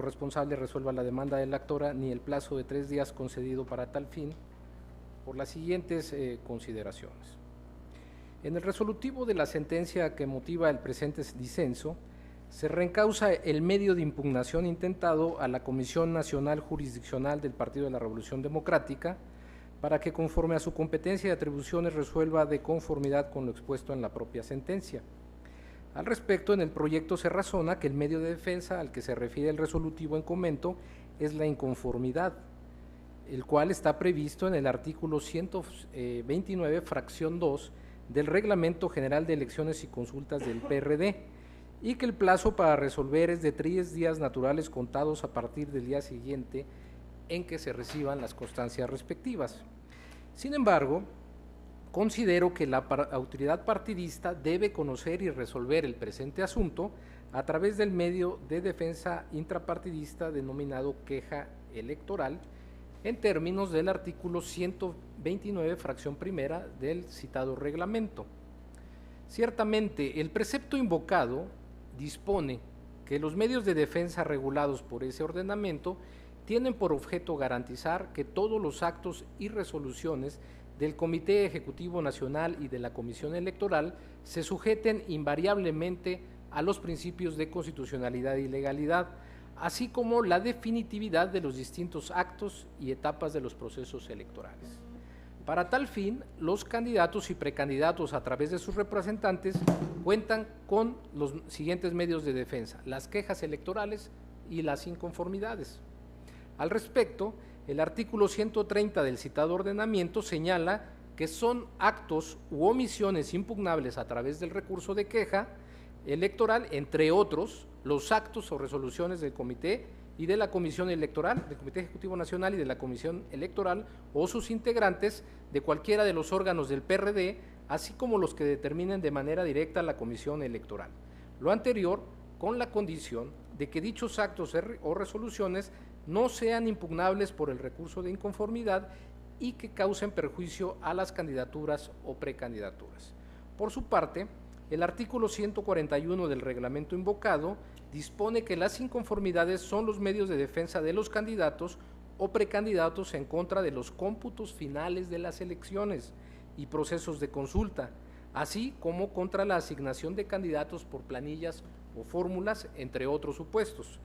responsable resuelva la demanda de la actora, ni el plazo de 3 días concedido para tal fin, por las siguientes consideraciones. En el resolutivo de la sentencia que motiva el presente disenso, se reencausa el medio de impugnación intentado a la Comisión Nacional Jurisdiccional del Partido de la Revolución Democrática para que, conforme a su competencia y atribuciones, resuelva de conformidad con lo expuesto en la propia sentencia. Al respecto, en el proyecto se razona que el medio de defensa al que se refiere el resolutivo en comento es la inconformidad, el cual está previsto en el artículo 129, fracción 2 del Reglamento General de Elecciones y Consultas del PRD, y que el plazo para resolver es de 3 días naturales contados a partir del día siguiente en que se reciban las constancias respectivas. Sin embargo, considero que la autoridad partidista debe conocer y resolver el presente asunto a través del medio de defensa intrapartidista denominado queja electoral, en términos del artículo 129, fracción primera del citado reglamento. Ciertamente, el precepto invocado dispone que los medios de defensa regulados por ese ordenamiento tienen por objeto garantizar que todos los actos y resoluciones del Comité Ejecutivo Nacional y de la Comisión Electoral se sujeten invariablemente a los principios de constitucionalidad y legalidad, así como la definitividad de los distintos actos y etapas de los procesos electorales. Para tal fin, los candidatos y precandidatos a través de sus representantes cuentan con los siguientes medios de defensa: las quejas electorales y las inconformidades. Al respecto, el artículo 130 del citado ordenamiento señala que son actos u omisiones impugnables a través del recurso de queja electoral, entre otros, los actos o resoluciones del Comité y de la Comisión Electoral, del Comité Ejecutivo Nacional y de la Comisión Electoral o sus integrantes de cualquiera de los órganos del PRD, así como los que determinen de manera directa la Comisión Electoral. Lo anterior con la condición de que dichos actos o resoluciones no sean impugnables por el recurso de inconformidad y que causen perjuicio a las candidaturas o precandidaturas. Por su parte, el artículo 141 del reglamento invocado dispone que las inconformidades son los medios de defensa de los candidatos o precandidatos en contra de los cómputos finales de las elecciones y procesos de consulta, así como contra la asignación de candidatos por planillas o fórmulas, entre otros supuestos.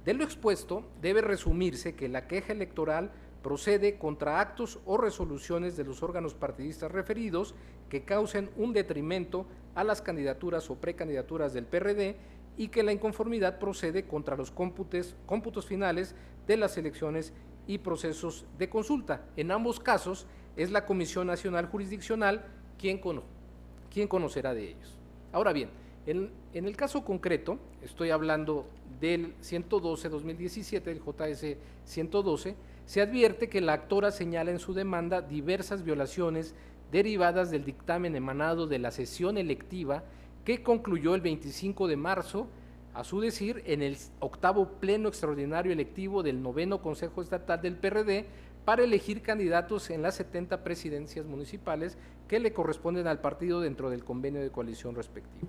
De lo expuesto, debe resumirse que la queja electoral procede contra actos o resoluciones de los órganos partidistas referidos que causen un detrimento a las candidaturas o precandidaturas del PRD, y que la inconformidad procede contra los cómputos finales de las elecciones y procesos de consulta. En ambos casos es la Comisión Nacional Jurisdiccional quien conocerá de ellos. Ahora bien, en el caso concreto, estoy hablando del 112-2017, del JS 112, se advierte que la actora señala en su demanda diversas violaciones derivadas del dictamen emanado de la sesión electiva que concluyó el 25 de marzo, a su decir, en el 8º Pleno Extraordinario Electivo del 9º Consejo Estatal del PRD para elegir candidatos en las 70 presidencias municipales que le corresponden al partido dentro del convenio de coalición respectivo.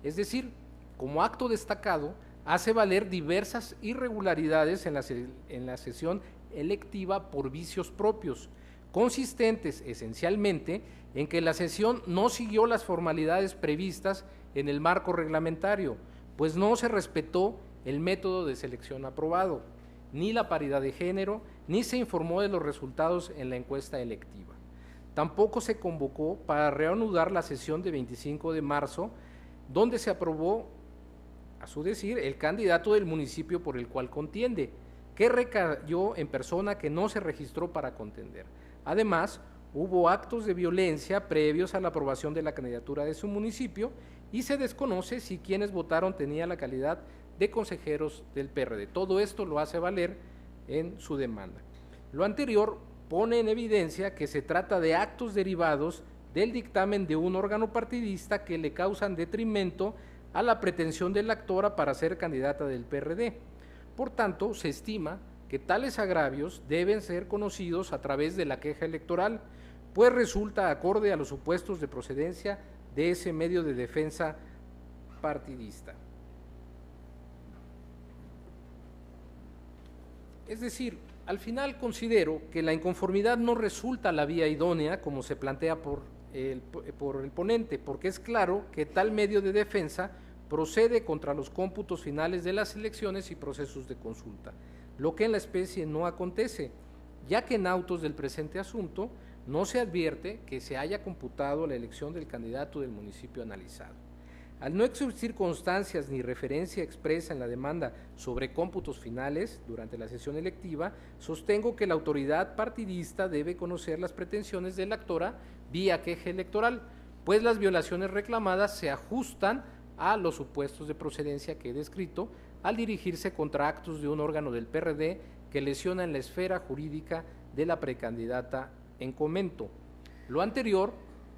Es decir, como acto destacado, hace valer diversas irregularidades en la sesión electiva por vicios propios, consistentes esencialmente en que la sesión no siguió las formalidades previstas en el marco reglamentario, pues no se respetó el método de selección aprobado, ni la paridad de género, ni se informó de los resultados en la encuesta electiva. Tampoco se convocó para reanudar la sesión de 25 de marzo, donde se aprobó, a su decir, el candidato del municipio por el cual contiende, que recayó en persona que no se registró para contender. Además, hubo actos de violencia previos a la aprobación de la candidatura de su municipio y se desconoce si quienes votaron tenían la calidad de consejeros del PRD. Todo esto lo hace valer en su demanda. Lo anterior pone en evidencia que se trata de actos derivados del dictamen de un órgano partidista que le causan detrimento a la pretensión de la actora para ser candidata del PRD. Por tanto, se estima que tales agravios deben ser conocidos a través de la queja electoral, pues resulta acorde a los supuestos de procedencia de ese medio de defensa partidista. Es decir, al final considero que la inconformidad no resulta la vía idónea como se plantea por el ponente, porque es claro que tal medio de defensa procede contra los cómputos finales de las elecciones y procesos de consulta, lo que en la especie no acontece, ya que en autos del presente asunto no se advierte que se haya computado la elección del candidato del municipio analizado. Al no existir constancias ni referencia expresa en la demanda sobre cómputos finales durante la sesión electiva, sostengo que la autoridad partidista debe conocer las pretensiones de la actora vía queja electoral, pues las violaciones reclamadas se ajustan a los supuestos de procedencia que he descrito al dirigirse contra actos de un órgano del PRD que lesionan la esfera jurídica de la precandidata en comento. Lo anterior,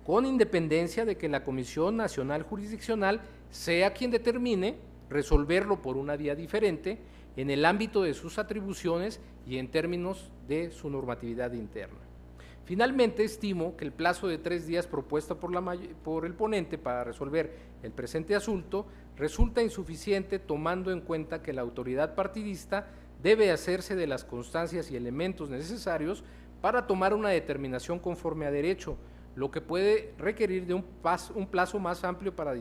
con independencia de que la Comisión Nacional Jurisdiccional sea quien determine resolverlo por una vía diferente en el ámbito de sus atribuciones y en términos de su normatividad interna. Finalmente, estimo que el plazo de 3 días propuesta por el ponente para resolver el presente asunto resulta insuficiente, tomando en cuenta que la autoridad partidista debe hacerse de las constancias y elementos necesarios para tomar una determinación conforme a derecho, lo que puede requerir de un plazo más amplio para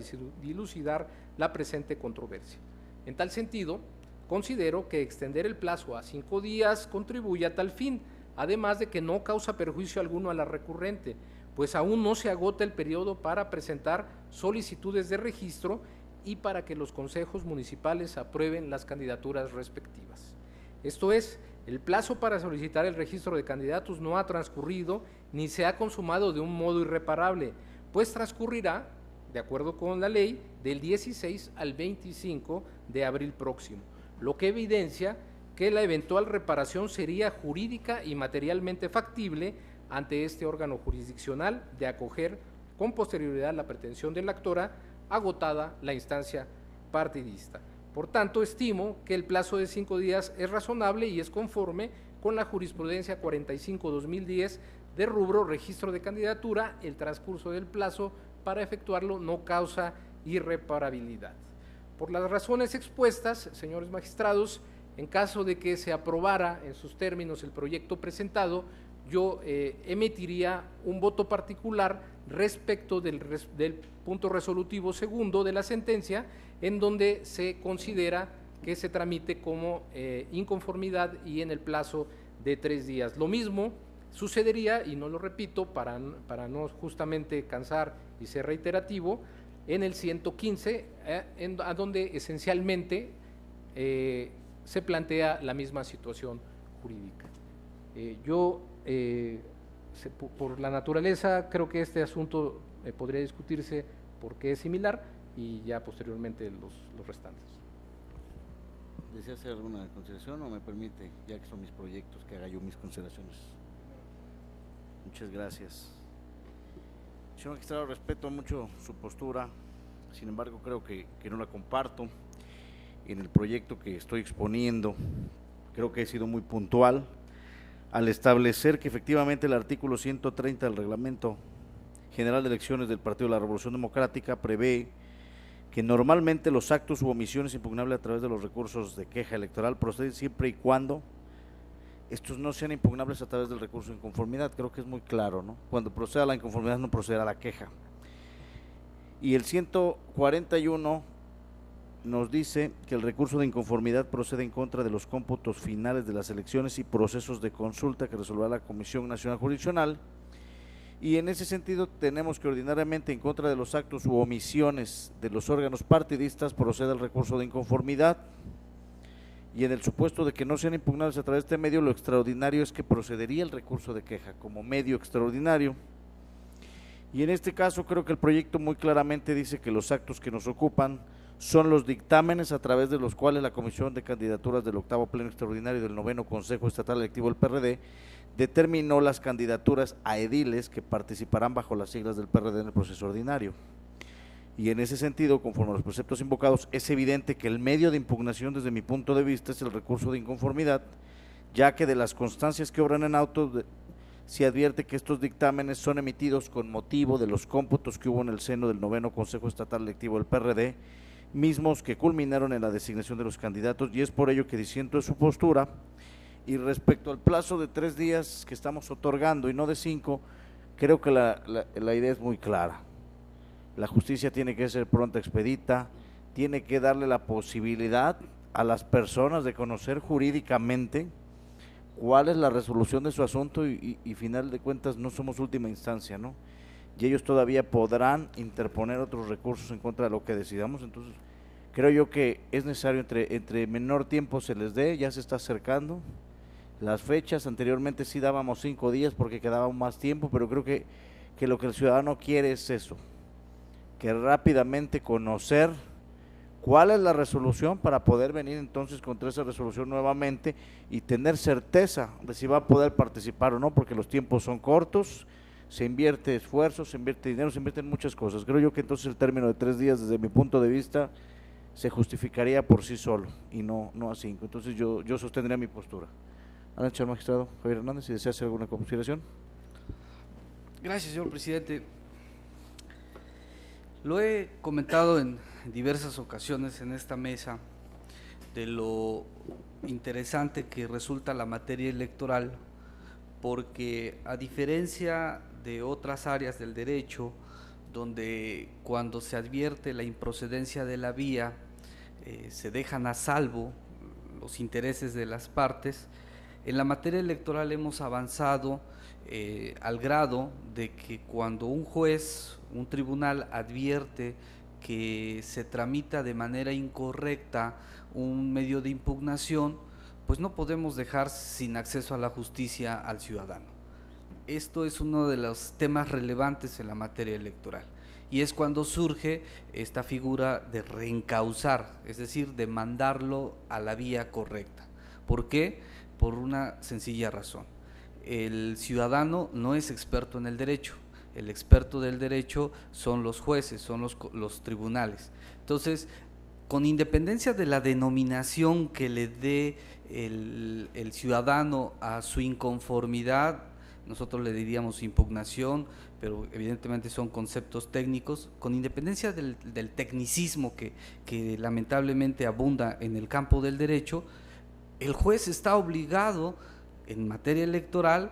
dilucidar la presente controversia. En tal sentido, considero que extender el plazo a 5 días contribuye a tal fin, además de que no causa perjuicio alguno a la recurrente, pues aún no se agota el periodo para presentar solicitudes de registro y para que los consejos municipales aprueben las candidaturas respectivas. Esto es, el plazo para solicitar el registro de candidatos no ha transcurrido ni se ha consumado de un modo irreparable, pues transcurrirá, de acuerdo con la ley, del 16 al 25 de abril próximo, lo que evidencia que la eventual reparación sería jurídica y materialmente factible ante este órgano jurisdiccional de acoger con posterioridad la pretensión de la actora agotada la instancia partidista. Por tanto, estimo que el plazo de 5 días es razonable y es conforme con la jurisprudencia 45-2010 de rubro registro de candidatura. El transcurso del plazo para efectuarlo no causa irreparabilidad. Por las razones expuestas, señores magistrados, en caso de que se aprobara en sus términos el proyecto presentado, yo emitiría un voto particular respecto del punto resolutivo segundo de la sentencia, en donde se considera que se tramite como inconformidad y en el plazo de 3 días. Lo mismo sucedería, y no lo repito para no justamente cansar y ser reiterativo, en el 115, a donde esencialmente se plantea la misma situación jurídica. Por la naturaleza, creo que este asunto podría discutirse porque es similar y ya posteriormente los restantes. ¿Desea hacer alguna consideración o me permite, ya que son mis proyectos, que haga yo mis consideraciones? Muchas gracias. Señor magistrado, respeto mucho su postura, sin embargo creo que no la comparto. En el proyecto que estoy exponiendo, creo que he sido muy puntual al establecer que efectivamente el artículo 130 del Reglamento General de Elecciones del Partido de la Revolución Democrática prevé que normalmente los actos u omisiones impugnables a través de los recursos de queja electoral proceden siempre y cuando estos no sean impugnables a través del recurso de inconformidad. Creo que es muy claro, ¿no? Cuando proceda la inconformidad no procederá la queja. Y el 141 nos dice que el recurso de inconformidad procede en contra de los cómputos finales de las elecciones y procesos de consulta que resolverá la Comisión Nacional Jurisdiccional, y en ese sentido tenemos que ordinariamente en contra de los actos u omisiones de los órganos partidistas procede el recurso de inconformidad, y en el supuesto de que no sean impugnables a través de este medio, lo extraordinario es que procedería el recurso de queja como medio extraordinario. Y en este caso creo que el proyecto muy claramente dice que los actos que nos ocupan son los dictámenes a través de los cuales la Comisión de Candidaturas del 8º Pleno Extraordinario del 9º Consejo Estatal Electivo del PRD determinó las candidaturas a ediles que participarán bajo las siglas del PRD en el proceso ordinario. Y en ese sentido, conforme a los preceptos invocados, es evidente que el medio de impugnación desde mi punto de vista es el recurso de inconformidad, ya que de las constancias que obran en auto se advierte que estos dictámenes son emitidos con motivo de los cómputos que hubo en el seno del 9º Consejo Estatal Electivo del PRD, mismos que culminaron en la designación de los candidatos, y es por ello que disiento de su postura. Y respecto al plazo de 3 días que estamos otorgando y no de 5, creo que la idea es muy clara. La justicia tiene que ser pronta, expedita, tiene que darle la posibilidad a las personas de conocer jurídicamente cuál es la resolución de su asunto y final de cuentas no somos última instancia, ¿no? Y ellos todavía podrán interponer otros recursos en contra de lo que decidamos. Entonces creo yo que es necesario entre menor tiempo se les dé, ya se está acercando las fechas. Anteriormente sí dábamos 5 días porque quedaba más tiempo, pero creo que lo que el ciudadano quiere es eso, que rápidamente conocer cuál es la resolución para poder venir entonces contra esa resolución nuevamente y tener certeza de si va a poder participar o no, porque los tiempos son cortos, se invierte esfuerzo, se invierte dinero, se invierten muchas cosas. Creo yo que entonces el término de 3 días desde mi punto de vista se justificaría por sí solo y no a 5. Entonces yo sostendría mi postura. Adelante, señor magistrado Javier Hernández, si desea hacer alguna consideración. Gracias, señor presidente. Lo he comentado en diversas ocasiones en esta mesa de lo interesante que resulta la materia electoral, porque a diferencia de otras áreas del derecho, donde cuando se advierte la improcedencia de la vía, se dejan a salvo los intereses de las partes, en la materia electoral hemos avanzado al grado de que cuando un juez, un tribunal advierte que se tramita de manera incorrecta un medio de impugnación, pues no podemos dejar sin acceso a la justicia al ciudadano. Esto es uno de los temas relevantes en la materia electoral y es cuando surge esta figura de reencauzar, es decir, de mandarlo a la vía correcta. ¿Por qué? Por una sencilla razón. El ciudadano no es experto en el derecho, el experto del derecho son los jueces, son los tribunales. Entonces, con independencia de la denominación que le dé el ciudadano a su inconformidad, nosotros le diríamos impugnación, pero evidentemente son conceptos técnicos, con independencia del tecnicismo que lamentablemente abunda en el campo del derecho, el juez está obligado en materia electoral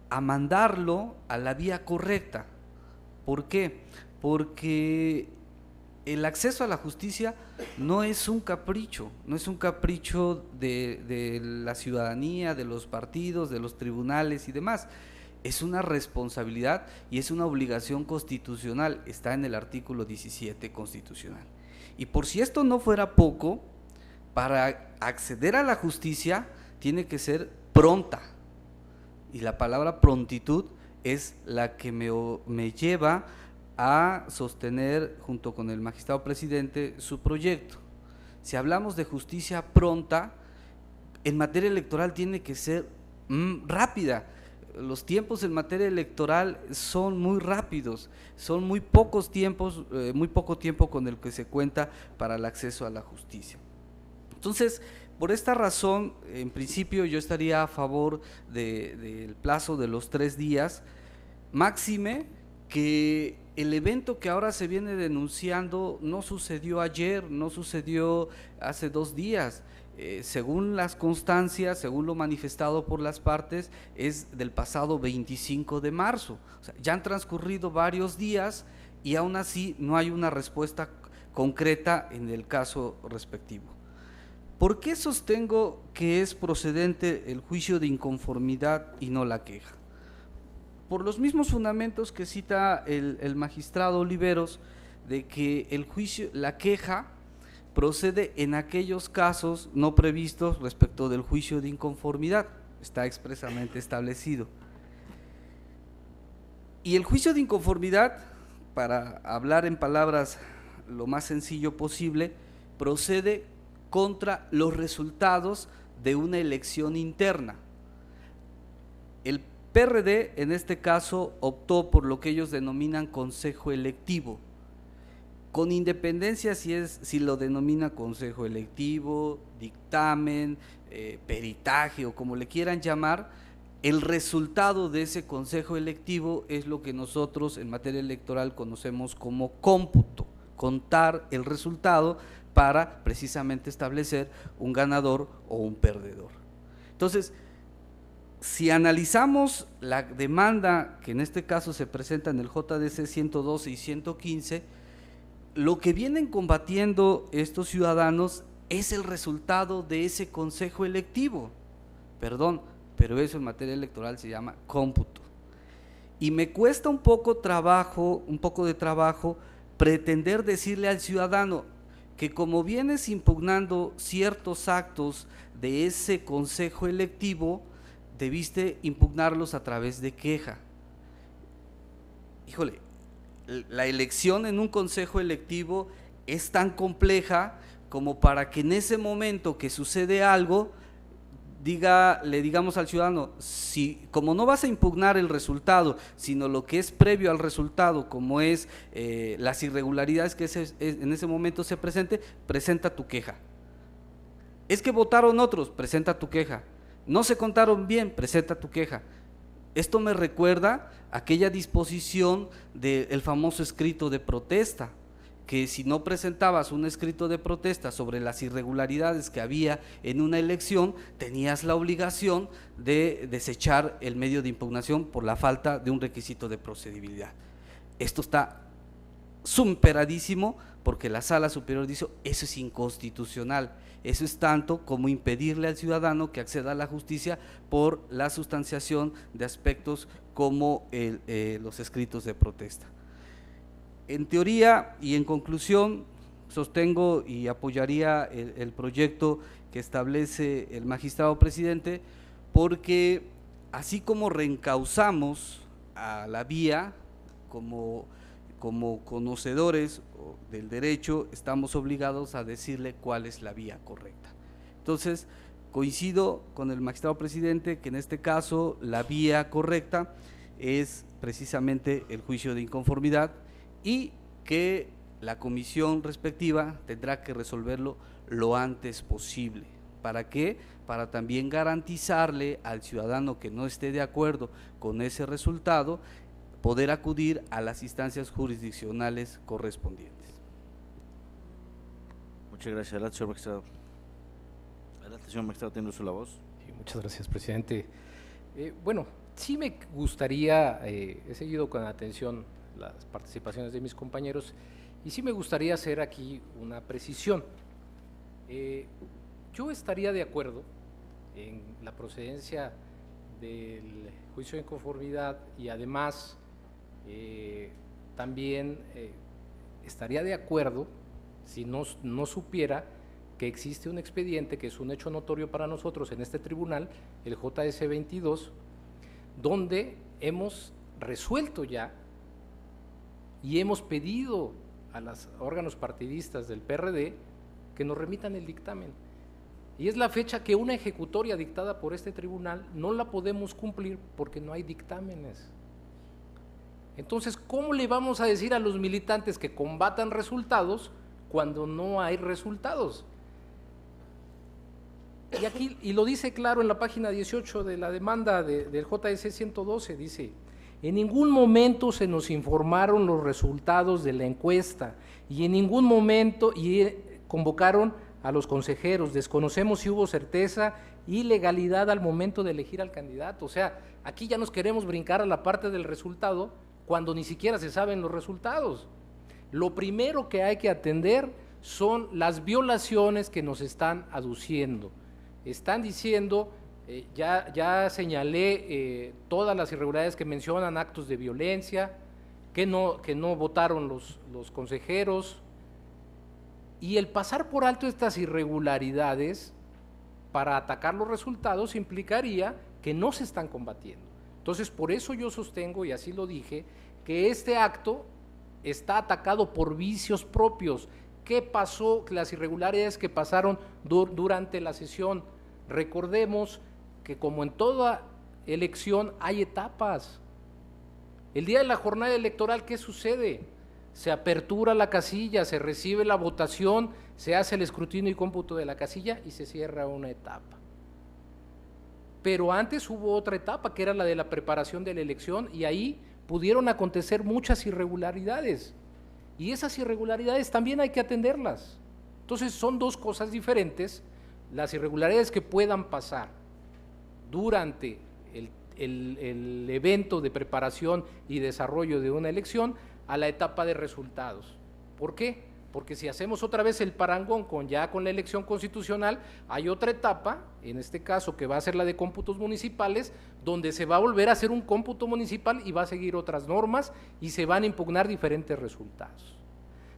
a mandarlo a la vía correcta. ¿Por qué? Porque el acceso a la justicia no es un capricho, no es un capricho de la ciudadanía, de los partidos, de los tribunales y demás. Es una responsabilidad y es una obligación constitucional, está en el artículo 17 constitucional. Y por si esto no fuera poco, para acceder a la justicia tiene que ser pronta, y la palabra prontitud es la que me lleva a sostener junto con el magistrado presidente su proyecto. Si hablamos de justicia pronta, en materia electoral tiene que ser rápida. Los tiempos en materia electoral son muy rápidos, son muy poco tiempo con el que se cuenta para el acceso a la justicia. Entonces, por esta razón, en principio yo estaría a favor del plazo de los 3 días, máxime que el evento que ahora se viene denunciando no sucedió ayer, no sucedió hace 2 días. Según las constancias, según lo manifestado por las partes, es del pasado 25 de marzo. O sea, ya han transcurrido varios días y aún así no hay una respuesta concreta en el caso respectivo. ¿Por qué sostengo que es procedente el juicio de inconformidad y no la queja? Por los mismos fundamentos que cita el magistrado Oliveros, de que el juicio, la queja procede en aquellos casos no previstos respecto del juicio de inconformidad, está expresamente establecido. Y el juicio de inconformidad, para hablar en palabras lo más sencillo posible, procede contra los resultados de una elección interna. El PRD en este caso optó por lo que ellos denominan consejo electivo, con independencia si lo denomina consejo electivo, dictamen, peritaje o como le quieran llamar. El resultado de ese consejo electivo es lo que nosotros en materia electoral conocemos como cómputo, contar el resultado para precisamente establecer un ganador o un perdedor. Entonces, si analizamos la demanda que en este caso se presenta en el JDC 112 y 115, lo que vienen combatiendo estos ciudadanos es el resultado de ese consejo electivo. Perdón, pero eso en materia electoral se llama cómputo. Y me cuesta un poco de trabajo pretender decirle al ciudadano que como vienes impugnando ciertos actos de ese consejo electivo, debiste impugnarlos a través de queja. Híjole, la elección en un consejo electivo es tan compleja como para que en ese momento que sucede algo, le digamos al ciudadano, si como no vas a impugnar el resultado, sino lo que es previo al resultado, como es las irregularidades que en ese momento se presenta tu queja. Es que votaron otros, presenta tu queja. No se contaron bien, presenta tu queja. Esto me recuerda aquella disposición del famoso escrito de protesta, que si no presentabas un escrito de protesta sobre las irregularidades que había en una elección, tenías la obligación de desechar el medio de impugnación por la falta de un requisito de procedibilidad. Esto está superadísimo porque la Sala Superior dice, eso es inconstitucional. Eso es tanto como impedirle al ciudadano que acceda a la justicia por la sustanciación de aspectos como los escritos de protesta. En teoría y en conclusión, sostengo y apoyaría el proyecto que establece el magistrado presidente, porque así como reencauzamos a la vía como conocedores del derecho, estamos obligados a decirle cuál es la vía correcta. Entonces, coincido con el magistrado presidente que en este caso la vía correcta es precisamente el juicio de inconformidad y que la comisión respectiva tendrá que resolverlo lo antes posible. ¿Para qué? Para también garantizarle al ciudadano que no esté de acuerdo con ese resultado, poder acudir a las instancias jurisdiccionales correspondientes. Muchas gracias. Adelante, señor magistrado. Adelante, señor magistrado, tiene uso la voz. Sí, muchas gracias, presidente. Bueno, sí me gustaría, he seguido con atención las participaciones de mis compañeros y sí me gustaría hacer aquí una precisión. Yo estaría de acuerdo en la procedencia del juicio de inconformidad y además también estaría de acuerdo si no supiera que existe un expediente que es un hecho notorio para nosotros en este tribunal, el JS 22, donde hemos resuelto ya y hemos pedido a los órganos partidistas del PRD que nos remitan el dictamen. Y es la fecha que una ejecutoria dictada por este tribunal no la podemos cumplir porque no hay dictámenes. Entonces, ¿cómo le vamos a decir a los militantes que combatan resultados cuando no hay resultados? Y aquí, y lo dice claro en la página 18 de la demanda del JS 112, dice: En ningún momento se nos informaron los resultados de la encuesta y en ningún momento convocaron a los consejeros. Desconocemos si hubo certeza y legalidad al momento de elegir al candidato. O sea, aquí ya nos queremos brincar a la parte del resultado cuando ni siquiera se saben los resultados. Lo primero que hay que atender son las violaciones que nos están aduciendo. Están diciendo, ya señalé todas las irregularidades que mencionan, actos de violencia, que no votaron los consejeros, y el pasar por alto estas irregularidades para atacar los resultados implicaría que no se están combatiendo. Entonces, por eso yo sostengo, y así lo dije, que este acto está atacado por vicios propios. ¿Qué pasó? Las irregularidades que pasaron durante la sesión. Recordemos que como en toda elección hay etapas. El día de la jornada electoral, ¿qué sucede? Se apertura la casilla, se recibe la votación, se hace el escrutinio y cómputo de la casilla y se cierra una etapa. Pero antes hubo otra etapa que era la de la preparación de la elección y ahí pudieron acontecer muchas irregularidades y esas irregularidades también hay que atenderlas. Entonces son dos cosas diferentes, las irregularidades que puedan pasar durante el evento de preparación y desarrollo de una elección a la etapa de resultados. ¿Por qué? Porque si hacemos otra vez el parangón con la elección constitucional, hay otra etapa, en este caso que va a ser la de cómputos municipales, donde se va a volver a hacer un cómputo municipal y va a seguir otras normas y se van a impugnar diferentes resultados.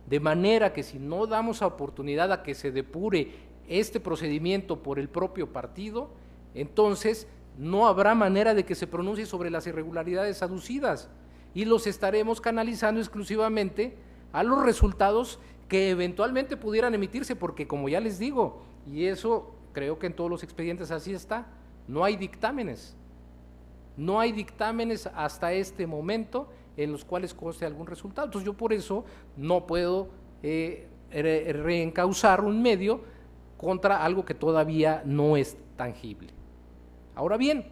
De manera que si no damos oportunidad a que se depure este procedimiento por el propio partido, entonces no habrá manera de que se pronuncie sobre las irregularidades aducidas y los estaremos canalizando exclusivamente a los resultados que eventualmente pudieran emitirse, porque como ya les digo, y eso creo que en todos los expedientes así está, no hay dictámenes hasta este momento en los cuales conste algún resultado. Entonces yo por eso no puedo reencauzar un medio contra algo que todavía no es tangible. Ahora bien,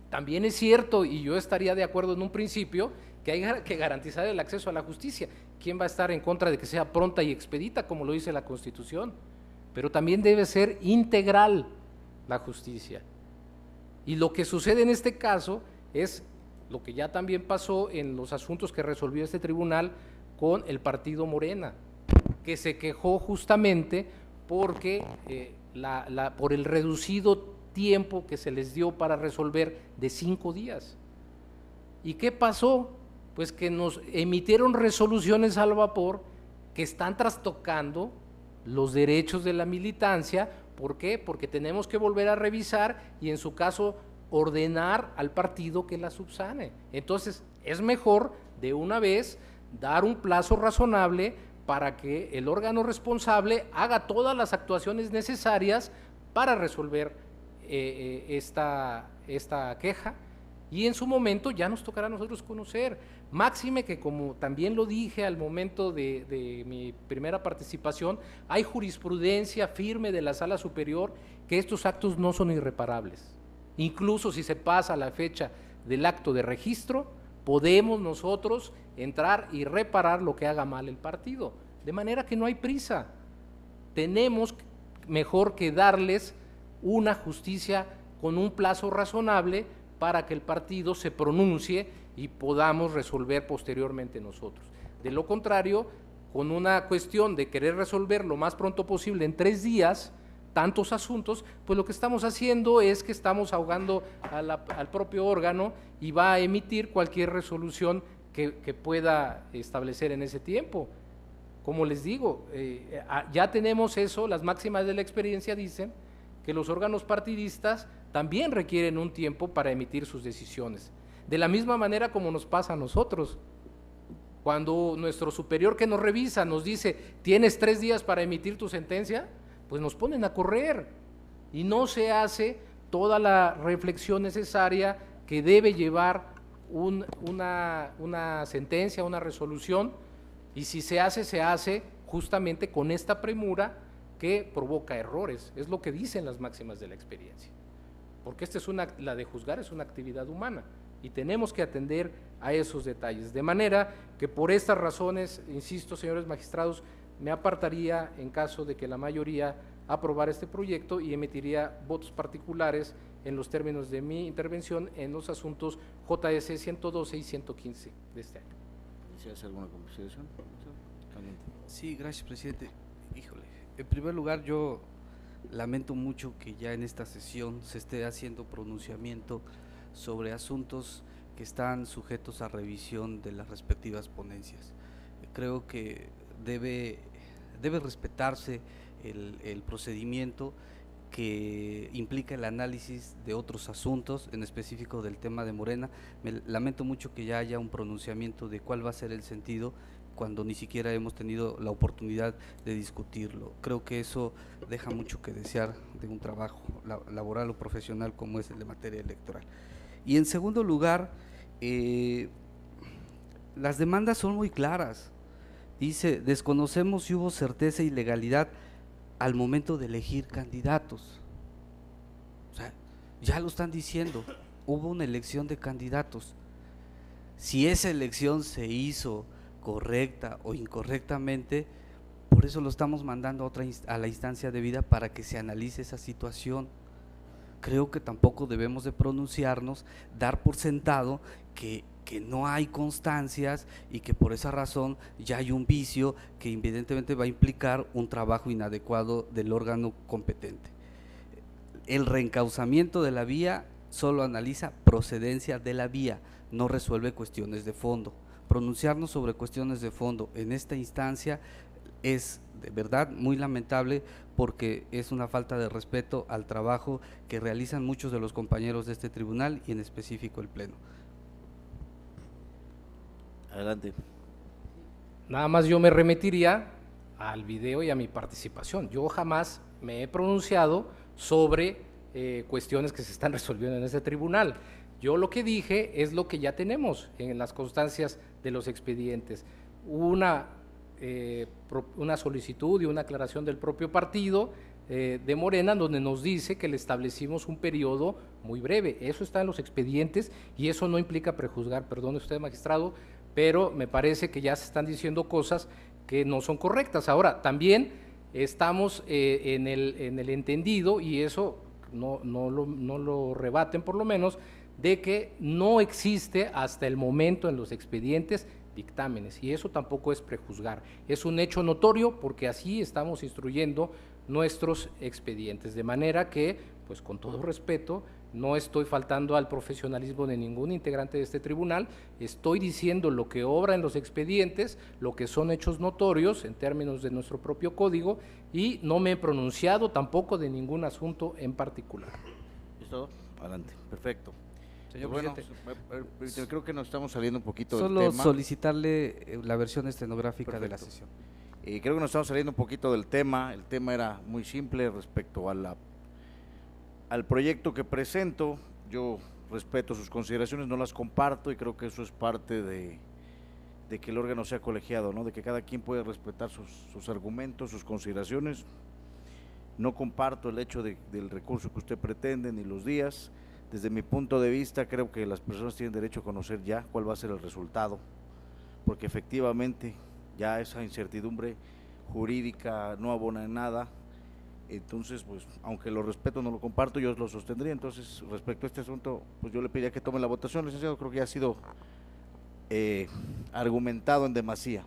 también es cierto, y yo estaría de acuerdo en un principio, que hay que garantizar el acceso a la justicia. ¿Quién va a estar en contra de que sea pronta y expedita, como lo dice la Constitución? Pero también debe ser integral la justicia. Y lo que sucede en este caso es lo que ya también pasó en los asuntos que resolvió este tribunal con el partido Morena, que se quejó justamente porque por el reducido tiempo que se les dio para resolver de 5 días. ¿Y qué pasó? Pues que nos emitieron resoluciones al vapor que están trastocando los derechos de la militancia. ¿Por qué? Porque tenemos que volver a revisar y en su caso ordenar al partido que la subsane. Entonces es mejor de una vez dar un plazo razonable para que el órgano responsable haga todas las actuaciones necesarias para resolver esta queja, y en su momento ya nos tocará a nosotros conocer, máxime que como también lo dije al momento de mi primera participación, hay jurisprudencia firme de la Sala Superior que estos actos no son irreparables. Incluso si se pasa la fecha del acto de registro, podemos nosotros entrar y reparar lo que haga mal el partido, de manera que no hay prisa. Tenemos mejor que darles una justicia con un plazo razonable para que el partido se pronuncie y podamos resolver posteriormente nosotros. De lo contrario, con una cuestión de querer resolver lo más pronto posible en 3 días, tantos asuntos, pues lo que estamos haciendo es que estamos ahogando al propio órgano y va a emitir cualquier resolución que pueda establecer en ese tiempo. Como les digo, ya tenemos eso, las máximas de la experiencia dicen que los órganos partidistas también requieren un tiempo para emitir sus decisiones, de la misma manera como nos pasa a nosotros. Cuando nuestro superior que nos revisa nos dice, tienes 3 días para emitir tu sentencia, pues nos ponen a correr y no se hace toda la reflexión necesaria que debe llevar una sentencia, una resolución, y si se hace justamente con esta premura que provoca errores, es lo que dicen las máximas de la experiencia, porque la de juzgar es una actividad humana y tenemos que atender a esos detalles. De manera que por estas razones, insisto, señores magistrados, me apartaría en caso de que la mayoría aprobara este proyecto y emitiría votos particulares en los términos de mi intervención en los asuntos JS 112 y 115 de este año. ¿Se hace alguna consideración? Sí, gracias, presidente. Híjole, en primer lugar yo lamento mucho que ya en esta sesión se esté haciendo pronunciamiento sobre asuntos que están sujetos a revisión de las respectivas ponencias. Creo que debe respetarse el procedimiento que implica el análisis de otros asuntos, en específico del tema de Morena. Me lamento mucho que ya haya un pronunciamiento de cuál va a ser el sentido cuando ni siquiera hemos tenido la oportunidad de discutirlo. Creo que eso deja mucho que desear de un trabajo laboral o profesional como es el de materia electoral. Y en segundo lugar, las demandas son muy claras. Dice, desconocemos si hubo certeza y legalidad al momento de elegir candidatos. O sea, ya lo están diciendo, hubo una elección de candidatos. Si esa elección se hizo correcta o incorrectamente, por eso lo estamos mandando a la instancia debida para que se analice esa situación. Creo que tampoco debemos de pronunciarnos, dar por sentado que no hay constancias y que por esa razón ya hay un vicio que evidentemente va a implicar un trabajo inadecuado del órgano competente. El reencauzamiento de la vía solo analiza procedencia de la vía, no resuelve cuestiones de fondo. Pronunciarnos sobre cuestiones de fondo en esta instancia es de verdad muy lamentable, porque es una falta de respeto al trabajo que realizan muchos de los compañeros de este tribunal y en específico el Pleno. Adelante. Nada más yo me remitiría al video y a mi participación. Yo jamás me he pronunciado sobre cuestiones que se están resolviendo en este tribunal. Yo lo que dije es lo que ya tenemos en las constancias de los expedientes. Una solicitud y una aclaración del propio partido de Morena, donde nos dice que le establecimos un periodo muy breve. Eso está en los expedientes y eso no implica prejuzgar, perdone usted, magistrado, pero me parece que ya se están diciendo cosas que no son correctas. Ahora, también estamos en el entendido, y eso no lo rebaten por lo menos, de que no existe hasta el momento en los expedientes dictámenes, y eso tampoco es prejuzgar, es un hecho notorio porque así estamos instruyendo nuestros expedientes, de manera que, pues con todo respeto, no estoy faltando al profesionalismo de ningún integrante de este tribunal, estoy diciendo lo que obra en los expedientes, lo que son hechos notorios en términos de nuestro propio código, y no me he pronunciado tampoco de ningún asunto en particular. ¿Listo? Adelante, perfecto. Señor presidente, creo que nos estamos saliendo un poquito del solo tema. Solicitarle la versión estenográfica Perfecto. de la sesión. Creo que nos estamos saliendo un poquito del tema. El tema era muy simple respecto a al proyecto que presento. Yo respeto sus consideraciones, no las comparto, y creo que eso es parte de que el órgano sea colegiado, ¿no? De que cada quien puede respetar sus argumentos, sus consideraciones. No comparto el hecho del recurso que usted pretende ni los días. Desde mi punto de vista, creo que las personas tienen derecho a conocer ya cuál va a ser el resultado, porque efectivamente ya esa incertidumbre jurídica no abona en nada. Entonces, pues, aunque lo respeto, no lo comparto, yo lo sostendría. Entonces, respecto a este asunto, pues yo le pediría que tome la votación, licenciado. Creo que ya ha sido argumentado en demasía.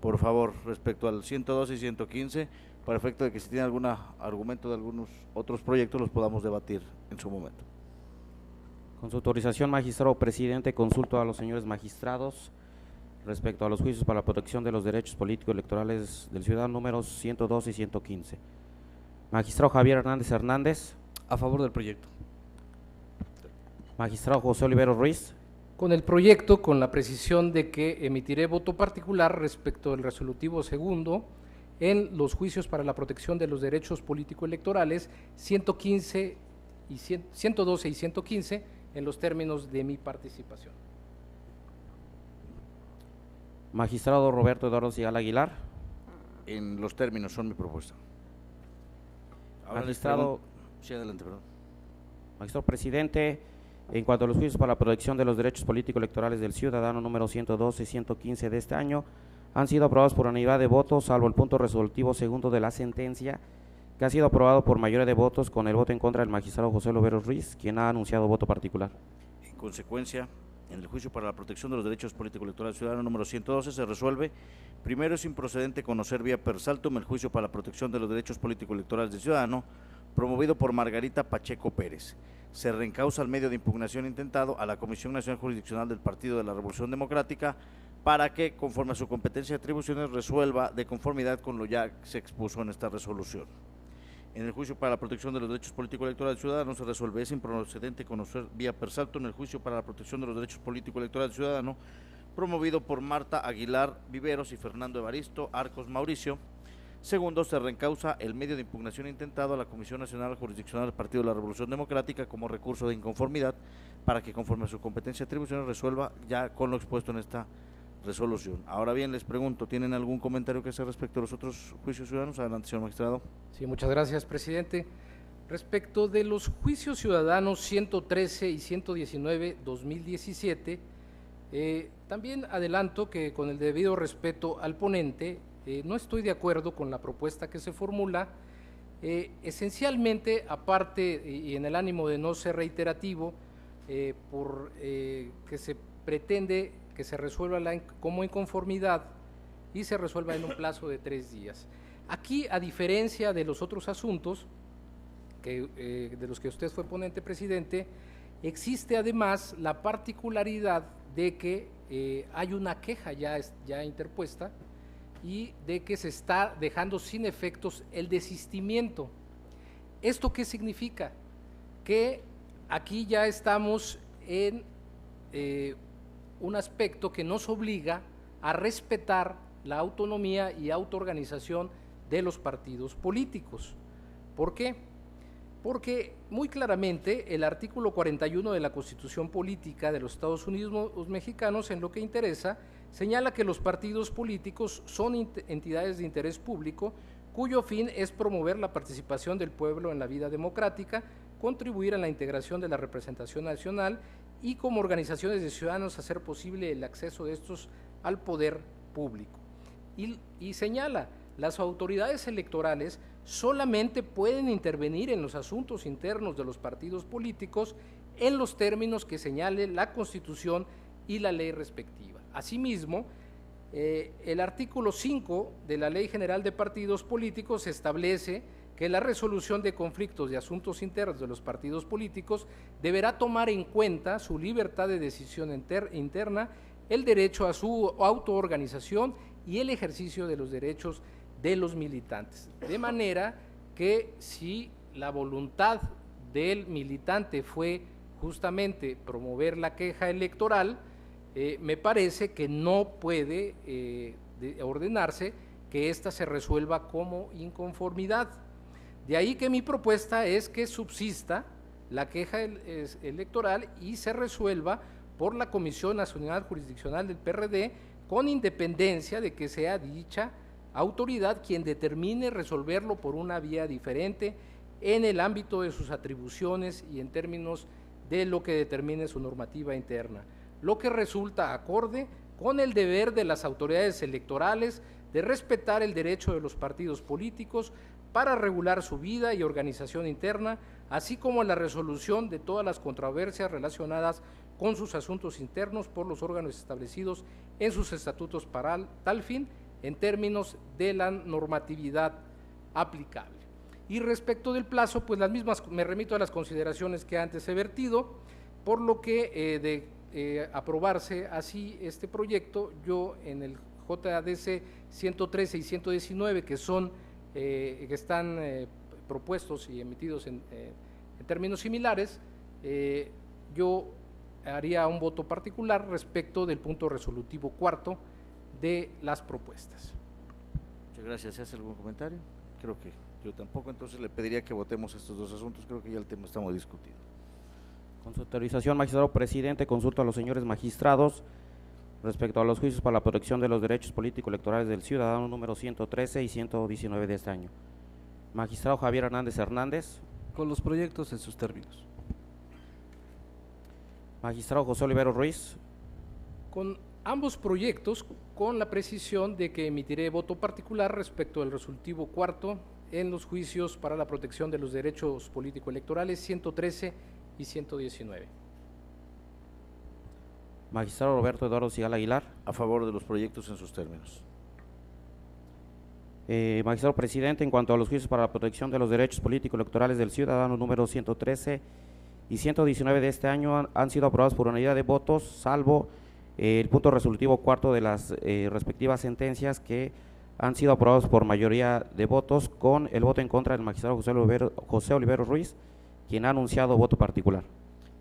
Por favor, respecto al 112 y 115, para efecto de que si tiene algún argumento de algunos otros proyectos, los podamos debatir en su momento. Con su autorización, magistrado presidente, consulto a los señores magistrados respecto a los juicios para la protección de los derechos políticos electorales del ciudadano números 112 y 115. Magistrado Javier Hernández Hernández. A favor del proyecto. Magistrado José Olivero Ruiz. Con el proyecto, con la precisión de que emitiré voto particular respecto del resolutivo segundo en los juicios para la protección de los derechos político-electorales 112 y 115 en los términos de mi participación. Magistrado Roberto Eduardo Sigala Aguilar. En los términos son mi propuesta. Ahora Magistrado. Sí, adelante, perdón. Magistrado presidente, En cuanto a los juicios para la protección de los derechos político-electorales del ciudadano número 112 y 115 de este año, han sido aprobados por unanimidad de votos, salvo el punto resolutivo segundo de la sentencia, que ha sido aprobado por mayoría de votos con el voto en contra del magistrado José Oliveros Ruiz, quien ha anunciado voto particular. En consecuencia, en el juicio para la protección de los derechos político-electorales del ciudadano número 112 se resuelve: primero, es improcedente conocer vía per saltum el juicio para la protección de los derechos político-electorales del ciudadano promovido por Margarita Pacheco Pérez. Se reencausa el medio de impugnación intentado a la Comisión Nacional Jurisdiccional del Partido de la Revolución Democrática para que, conforme a su competencia y atribuciones, resuelva de conformidad con lo ya se expuso en esta resolución. En el juicio para la protección de los derechos político-electorales del ciudadano se resuelve: es improcedente conocer vía per saltum el juicio para la protección de los derechos político-electorales del ciudadano promovido por Marta Aguilar Viveros y Fernando Evaristo Arcos Mauricio. Segundo, se reencausa el medio de impugnación intentado a la Comisión Nacional Jurisdiccional del Partido de la Revolución Democrática como recurso de inconformidad para que, conforme a su competencia y atribuciones, resuelva ya con lo expuesto en esta resolución. Ahora bien, les pregunto, ¿tienen algún comentario que hacer respecto a los otros juicios ciudadanos? Adelante, señor magistrado. Sí, muchas gracias, presidente. Respecto de los juicios ciudadanos 113 y 119-2017, también adelanto que, con el debido respeto al ponente, no estoy de acuerdo con la propuesta que se formula. Esencialmente, aparte y en el ánimo de no ser reiterativo, que se pretende que se resuelva como inconformidad y se resuelva en un plazo de 3 días. Aquí, a diferencia de los otros asuntos de los que usted fue ponente, presidente, existe además la particularidad de que hay una queja ya interpuesta y de que se está dejando sin efectos el desistimiento. ¿Esto qué significa? Que aquí ya estamos en un aspecto que nos obliga a respetar la autonomía y autoorganización de los partidos políticos. ¿Por qué? Porque muy claramente el artículo 41 de la Constitución Política de los Estados Unidos Mexicanos, en lo que interesa, señala que los partidos políticos son entidades de interés público cuyo fin es promover la participación del pueblo en la vida democrática, contribuir a la integración de la representación nacional y, como organizaciones de ciudadanos, hacer posible el acceso de estos al poder público. Y señala: las autoridades electorales solamente pueden intervenir en los asuntos internos de los partidos políticos en los términos que señale la Constitución y la ley respectiva. Asimismo, el artículo 5 de la Ley General de Partidos Políticos establece que la resolución de conflictos de asuntos internos de los partidos políticos deberá tomar en cuenta su libertad de decisión interna, el derecho a su autoorganización y el ejercicio de los derechos de los militantes. De manera que, si la voluntad del militante fue justamente promover la queja electoral, me parece que no puede ordenarse que ésta se resuelva como inconformidad. De ahí que mi propuesta es que subsista la queja electoral y se resuelva por la Comisión Nacional Jurisdiccional del PRD, con independencia de que sea dicha autoridad quien determine resolverlo por una vía diferente en el ámbito de sus atribuciones y en términos de lo que determine su normativa interna, lo que resulta acorde con el deber de las autoridades electorales de respetar el derecho de los partidos políticos para regular su vida y organización interna, así como la resolución de todas las controversias relacionadas con sus asuntos internos por los órganos establecidos en sus estatutos para tal fin, en términos de la normatividad aplicable. Y respecto del plazo, pues las mismas, me remito a las consideraciones que antes he vertido, por lo que aprobarse así este proyecto, yo en el JDC 113 y 119, que están propuestos y emitidos en términos similares, yo haría un voto particular respecto del punto resolutivo cuarto de las propuestas. Muchas gracias. ¿Se hace algún comentario? Creo que yo tampoco, entonces le pediría que votemos estos dos asuntos. Creo que ya el tema está muy discutido. Con su autorización, magistrado presidente, consulto a los señores magistrados respecto a los juicios para la protección de los derechos político-electorales del ciudadano número 113 y 119 de este año. Magistrado Javier Hernández Hernández. Con los proyectos en sus términos. Magistrado José Olivero Ruiz. Con ambos proyectos, con la precisión de que emitiré voto particular respecto del resolutivo cuarto en los juicios para la protección de los derechos político-electorales 113 y 119. Magistrado Roberto Eduardo Sigal Aguilar. A favor de los proyectos en sus términos. Magistrado Presidente, en cuanto a los juicios para la protección de los derechos político-electorales del ciudadano número 113 y 119 de este año han sido aprobados por unanimidad de votos, salvo el punto resolutivo cuarto de las respectivas sentencias que han sido aprobados por mayoría de votos, con el voto en contra del magistrado José Olivero Ruiz, quien ha anunciado voto particular.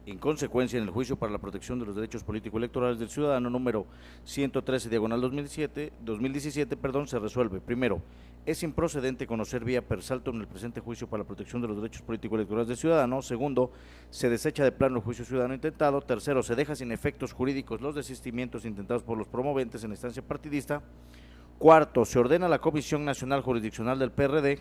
En consecuencia, en el juicio para la protección de los derechos político-electorales del ciudadano número 113/2017, se resuelve: primero, es improcedente conocer vía per saltum en el presente juicio para la protección de los derechos político-electorales del ciudadano. Segundo, se desecha de plano el juicio ciudadano intentado. Tercero, se deja sin efectos jurídicos los desistimientos intentados por los promoventes en la instancia partidista. Cuarto, se ordena a la Comisión Nacional Jurisdiccional del PRD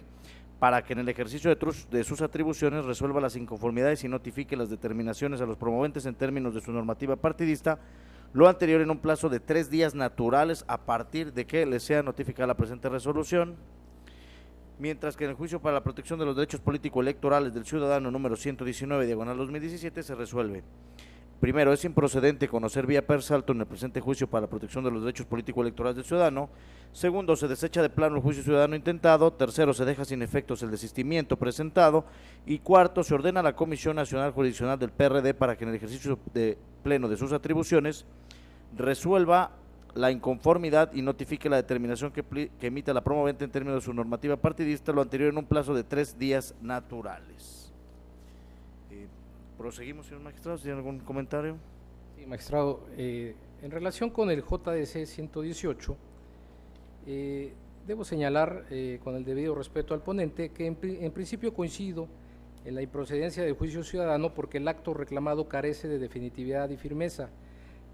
para que en el ejercicio de sus atribuciones resuelva las inconformidades y notifique las determinaciones a los promoventes en términos de su normativa partidista, lo anterior en un plazo de 3 días naturales a partir de que les sea notificada la presente resolución. Mientras que en el juicio para la protección de los derechos político-electorales del ciudadano número 119/2017 se resuelve: primero, es improcedente conocer vía per saltum en el presente juicio para la protección de los derechos político-electorales del ciudadano. Segundo, se desecha de plano el juicio ciudadano intentado. Tercero, se deja sin efectos el desistimiento presentado. Y cuarto, se ordena a la Comisión Nacional Jurisdiccional del PRD para que en el ejercicio de pleno de sus atribuciones resuelva la inconformidad y notifique la determinación que emita la promovente en términos de su normativa partidista, lo anterior en un plazo de 3 días naturales. Proseguimos, señor magistrado, ¿tiene algún comentario? Sí, magistrado, en relación con el JDC 118, debo señalar, con el debido respeto al ponente, que en principio coincido en la improcedencia del juicio ciudadano porque el acto reclamado carece de definitividad y firmeza,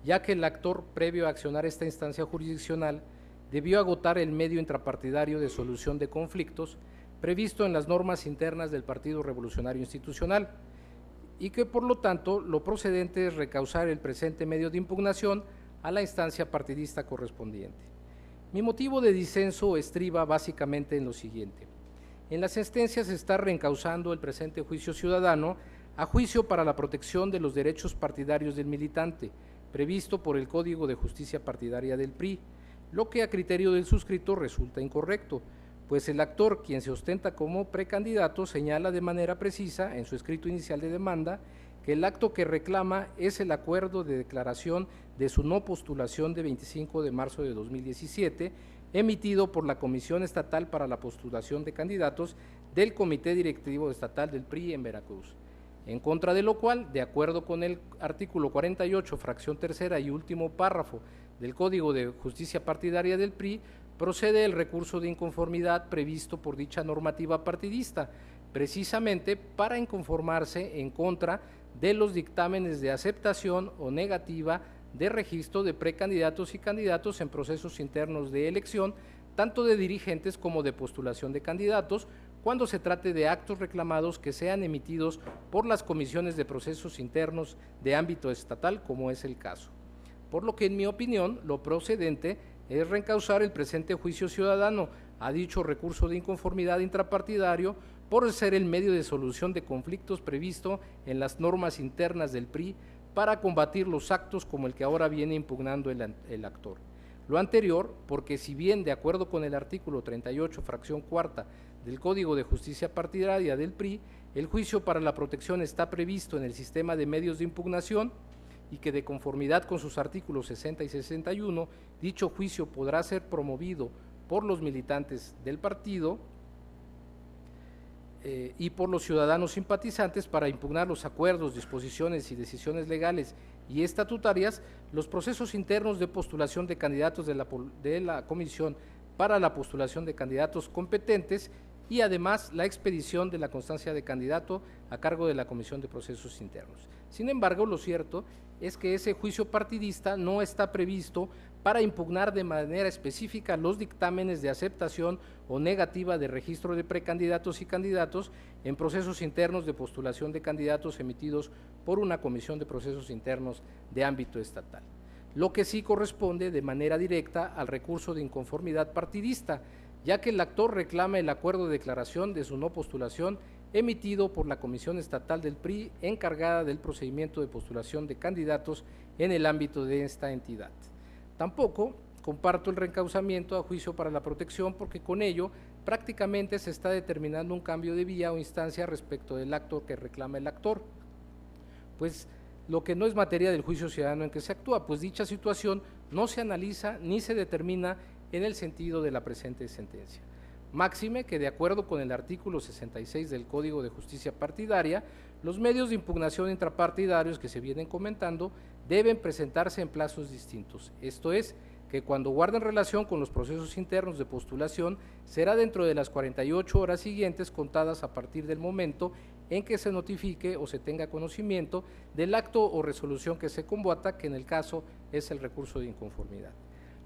ya que el actor, previo a accionar esta instancia jurisdiccional, debió agotar el medio intrapartidario de solución de conflictos previsto en las normas internas del Partido Revolucionario Institucional, y que por lo tanto lo procedente es recausar el presente medio de impugnación a la instancia partidista correspondiente. Mi motivo de disenso estriba básicamente en lo siguiente: en las sentencias se está reencausando el presente juicio ciudadano a juicio para la protección de los derechos partidarios del militante, previsto por el Código de Justicia Partidaria del PRI, lo que a criterio del suscrito resulta incorrecto, pues el actor, quien se ostenta como precandidato, señala de manera precisa en su escrito inicial de demanda que el acto que reclama es el acuerdo de declaración de su no postulación de 25 de marzo de 2017, emitido por la Comisión Estatal para la Postulación de Candidatos del Comité Directivo Estatal del PRI en Veracruz, en contra de lo cual, de acuerdo con el artículo 48, fracción tercera y último párrafo del Código de Justicia Partidaria del PRI, procede el recurso de inconformidad previsto por dicha normativa partidista, precisamente para inconformarse en contra de los dictámenes de aceptación o negativa de registro de precandidatos y candidatos en procesos internos de elección, tanto de dirigentes como de postulación de candidatos, cuando se trate de actos reclamados que sean emitidos por las comisiones de procesos internos de ámbito estatal, como es el caso. Por lo que, en mi opinión, lo procedente es reencausar el presente juicio ciudadano a dicho recurso de inconformidad intrapartidario por ser el medio de solución de conflictos previsto en las normas internas del PRI para combatir los actos como el que ahora viene impugnando el actor. Lo anterior, porque si bien de acuerdo con el artículo 38, fracción cuarta del Código de Justicia Partidaria del PRI, el juicio para la protección está previsto en el sistema de medios de impugnación y que de conformidad con sus artículos 60 y 61, dicho juicio podrá ser promovido por los militantes del partido y por los ciudadanos simpatizantes para impugnar los acuerdos, disposiciones y decisiones legales y estatutarias, los procesos internos de postulación de candidatos de la Comisión para la Postulación de Candidatos competentes y además la expedición de la constancia de candidato a cargo de la Comisión de Procesos Internos. Sin embargo, lo cierto es que ese juicio partidista no está previsto para impugnar de manera específica los dictámenes de aceptación o negativa de registro de precandidatos y candidatos en procesos internos de postulación de candidatos emitidos por una comisión de procesos internos de ámbito estatal, lo que sí corresponde de manera directa al recurso de inconformidad partidista, ya que el actor reclama el acuerdo de declaración de su no postulación emitido por la Comisión Estatal del PRI encargada del procedimiento de postulación de candidatos en el ámbito de esta entidad. Tampoco comparto el reencauzamiento a juicio para la protección porque con ello prácticamente se está determinando un cambio de vía o instancia respecto del acto que reclama el actor, pues lo que no es materia del juicio ciudadano en que se actúa, pues dicha situación no se analiza ni se determina en el sentido de la presente sentencia. Máxime que de acuerdo con el artículo 66 del Código de Justicia Partidaria, los medios de impugnación intrapartidarios que se vienen comentando deben presentarse en plazos distintos, esto es, que cuando guarden relación con los procesos internos de postulación será dentro de las 48 horas siguientes contadas a partir del momento en que se notifique o se tenga conocimiento del acto o resolución que se combata, que en el caso es el recurso de inconformidad.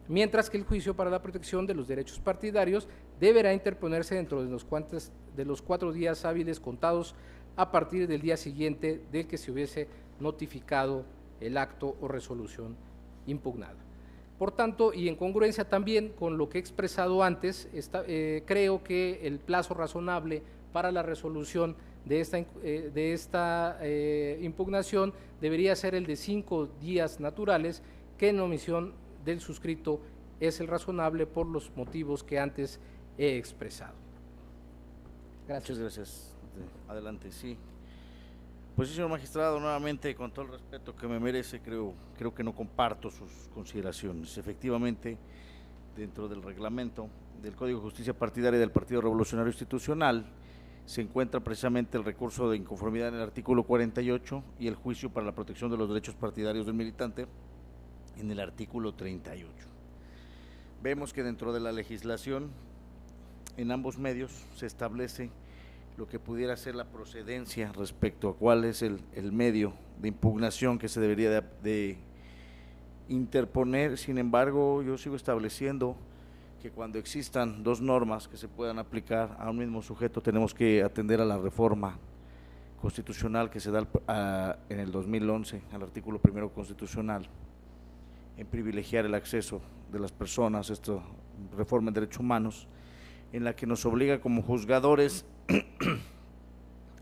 Mientras que el juicio para la protección de los derechos partidarios deberá interponerse dentro de los 4 días hábiles contados a partir del día siguiente del que se hubiese notificado el acto o resolución impugnada. Por tanto, y en congruencia también con lo que he expresado antes, creo que el plazo razonable para la resolución de esta impugnación debería ser el de 5 días naturales, que en omisión del suscrito es el razonable por los motivos que antes he expresado. Gracias. Muchas gracias. Adelante, sí. Pues sí, señor magistrado, nuevamente, con todo el respeto que me merece, creo que no comparto sus consideraciones. Efectivamente, dentro del reglamento del Código de Justicia Partidaria del Partido Revolucionario Institucional, se encuentra precisamente el recurso de inconformidad en el artículo 48 y el juicio para la protección de los derechos partidarios del militante en el artículo 38. Vemos que dentro de la legislación, en ambos medios, se establece lo que pudiera ser la procedencia respecto a cuál es el medio de impugnación que se debería de interponer. Sin embargo, yo sigo estableciendo que cuando existan 2 normas que se puedan aplicar a un mismo sujeto, tenemos que atender a la reforma constitucional que se da en el 2011, al artículo 1 constitucional, en privilegiar el acceso de las personas, esta reforma en derechos humanos, en la que nos obliga como juzgadores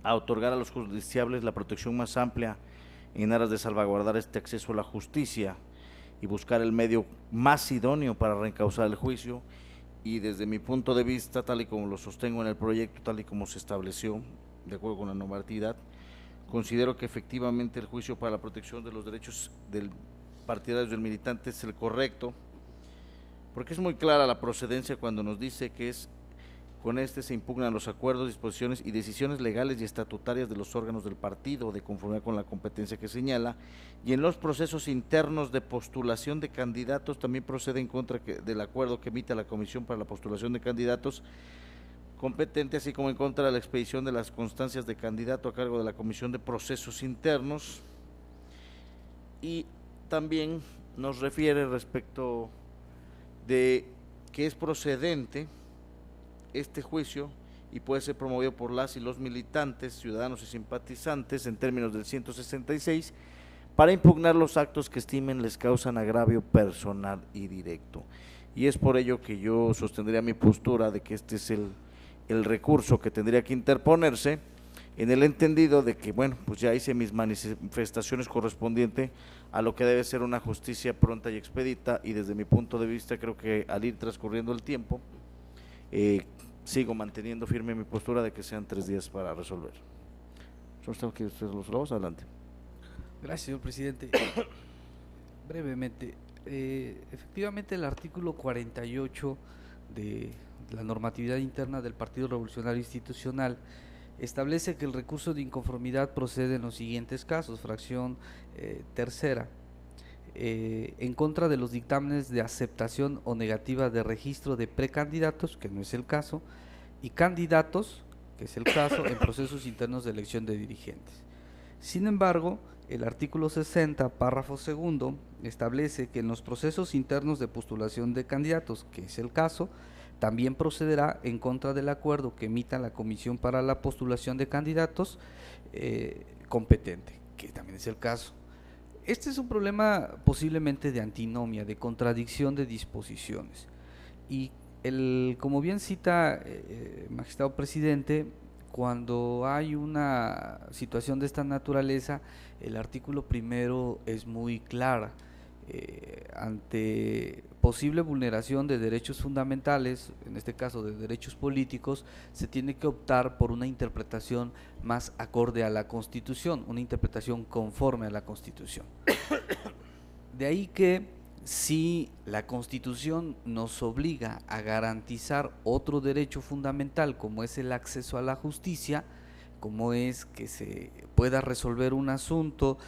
a otorgar a los justiciables la protección más amplia en aras de salvaguardar este acceso a la justicia y buscar el medio más idóneo para reencauzar el juicio. Y desde mi punto de vista, tal y como lo sostengo en el proyecto, tal y como se estableció de acuerdo con la normatividad, considero que efectivamente el juicio para la protección de los derechos partidarios del militante es el correcto, porque es muy clara la procedencia cuando nos dice que con este se impugnan los acuerdos, disposiciones y decisiones legales y estatutarias de los órganos del partido de conformidad con la competencia que señala, y en los procesos internos de postulación de candidatos también procede en contra del acuerdo que emite la Comisión para la Postulación de Candidatos competente, así como en contra de la expedición de las constancias de candidato a cargo de la Comisión de Procesos Internos. Y también nos refiere respecto de que es procedente este juicio y puede ser promovido por las y los militantes, ciudadanos y simpatizantes en términos del 166 para impugnar los actos que estimen les causan agravio personal y directo. Y es por ello que yo sostendría mi postura de que este es el recurso que tendría que interponerse, en el entendido de que, bueno, pues ya hice mis manifestaciones correspondientes a lo que debe ser una justicia pronta y expedita, y desde mi punto de vista creo que al ir transcurriendo el tiempo, sigo manteniendo firme mi postura de que sean 3 días para resolver. Adelante. Gracias, señor presidente. Brevemente, efectivamente el artículo 48 de la normatividad interna del Partido Revolucionario Institucional establece que el recurso de inconformidad procede en los siguientes casos. Fracción tercera, en contra de los dictámenes de aceptación o negativa de registro de precandidatos, que no es el caso, y candidatos, que es el caso, en procesos internos de elección de dirigentes. Sin embargo, el artículo 60, párrafo segundo, establece que en los procesos internos de postulación de candidatos, que es el caso, también procederá en contra del acuerdo que emita la Comisión para la Postulación de Candidatos competente, que también es el caso. Este es un problema posiblemente de antinomia, de contradicción de disposiciones. Y como bien cita magistrado presidente, cuando hay una situación de esta naturaleza, el artículo primero es muy clara. Ante posible vulneración de derechos fundamentales, en este caso de derechos políticos, se tiene que optar por una interpretación más acorde a la Constitución, una interpretación conforme a la Constitución. De ahí que si la Constitución nos obliga a garantizar otro derecho fundamental como es el acceso a la justicia, como es que se pueda resolver un asunto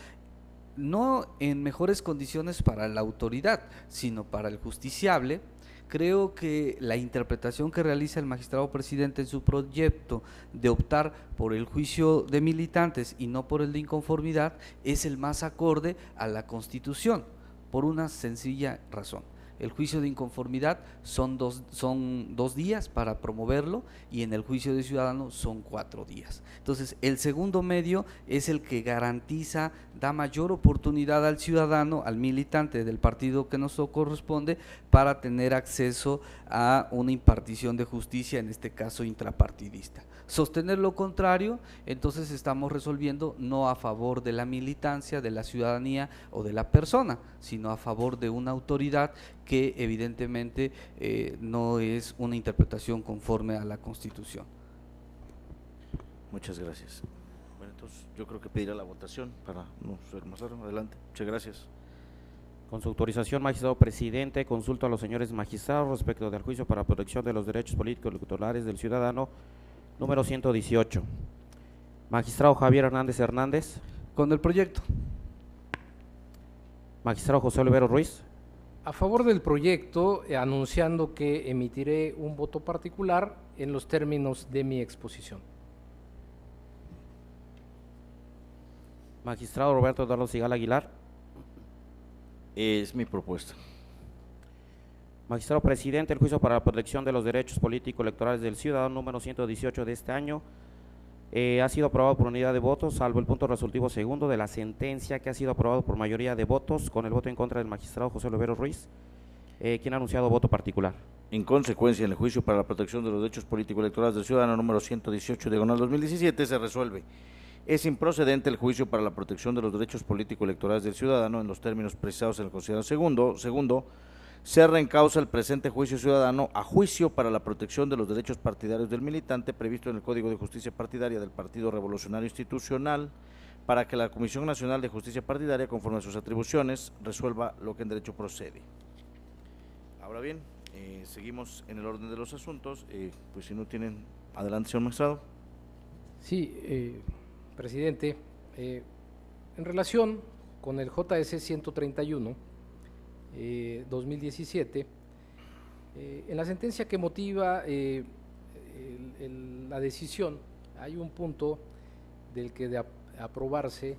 no en mejores condiciones para la autoridad, sino para el justiciable, creo que la interpretación que realiza el magistrado presidente en su proyecto de optar por el juicio de militantes y no por el de inconformidad es el más acorde a la Constitución, por una sencilla razón. El juicio de inconformidad son dos días para promoverlo y en el juicio de ciudadano son 4 días. Entonces, el segundo medio es el que garantiza, da mayor oportunidad al ciudadano, al militante del partido que nos corresponde, para tener acceso a una impartición de justicia, en este caso intrapartidista. Sostener lo contrario, entonces estamos resolviendo no a favor de la militancia, de la ciudadanía o de la persona, sino a favor de una autoridad que evidentemente no es una interpretación conforme a la Constitución. Muchas gracias. Bueno, entonces yo creo que pedirá la votación para no ser más largo. Adelante. Muchas gracias. Con su autorización, magistrado presidente, consulto a los señores magistrados respecto del juicio para protección de los derechos políticos y electorales del ciudadano número 118. Magistrado Javier Hernández Hernández. Con el proyecto. Magistrado José Olivero Ruiz. A favor del proyecto, anunciando que emitiré un voto particular en los términos de mi exposición. Magistrado Roberto Eduardo Sigal Aguilar. Es mi propuesta. Magistrado presidente, el juicio para la protección de los derechos políticos electorales del ciudadano número 118 de este año ha sido aprobado por unidad de votos, salvo el punto resolutivo segundo de la sentencia, que ha sido aprobado por mayoría de votos, con el voto en contra del magistrado José Olivero Ruiz, quien ha anunciado voto particular. En consecuencia, en el juicio para la protección de los derechos políticos electorales del ciudadano número 118 diagonal 2017 se resuelve: es improcedente el juicio para la protección de los derechos políticos electorales del ciudadano en los términos precisados en el considerado segundo, se reencausa el presente juicio ciudadano a juicio para la protección de los derechos partidarios del militante previsto en el Código de Justicia Partidaria del Partido Revolucionario Institucional, para que la Comisión Nacional de Justicia Partidaria, conforme a sus atribuciones, resuelva lo que en derecho procede. Ahora bien, seguimos en el orden de los asuntos, pues si no tienen, adelante, señor magistrado. Sí, presidente, en relación con el JS 131, 2017, en la sentencia que motiva la decisión, hay un punto del que de aprobarse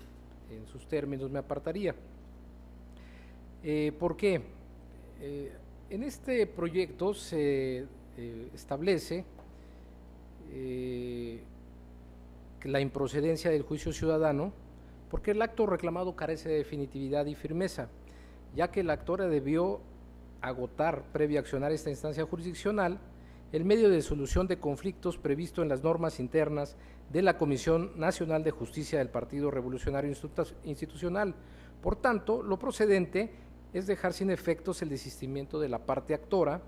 en sus términos me apartaría. ¿Por qué? En este proyecto se establece que la improcedencia del juicio ciudadano, porque el acto reclamado carece de definitividad y firmeza, ya que el actor debió agotar, previo a accionar esta instancia jurisdiccional, el medio de solución de conflictos previsto en las normas internas de la Comisión Nacional de Justicia del Partido Revolucionario Institucional. Por tanto, lo procedente es dejar sin efectos el desistimiento de la parte actora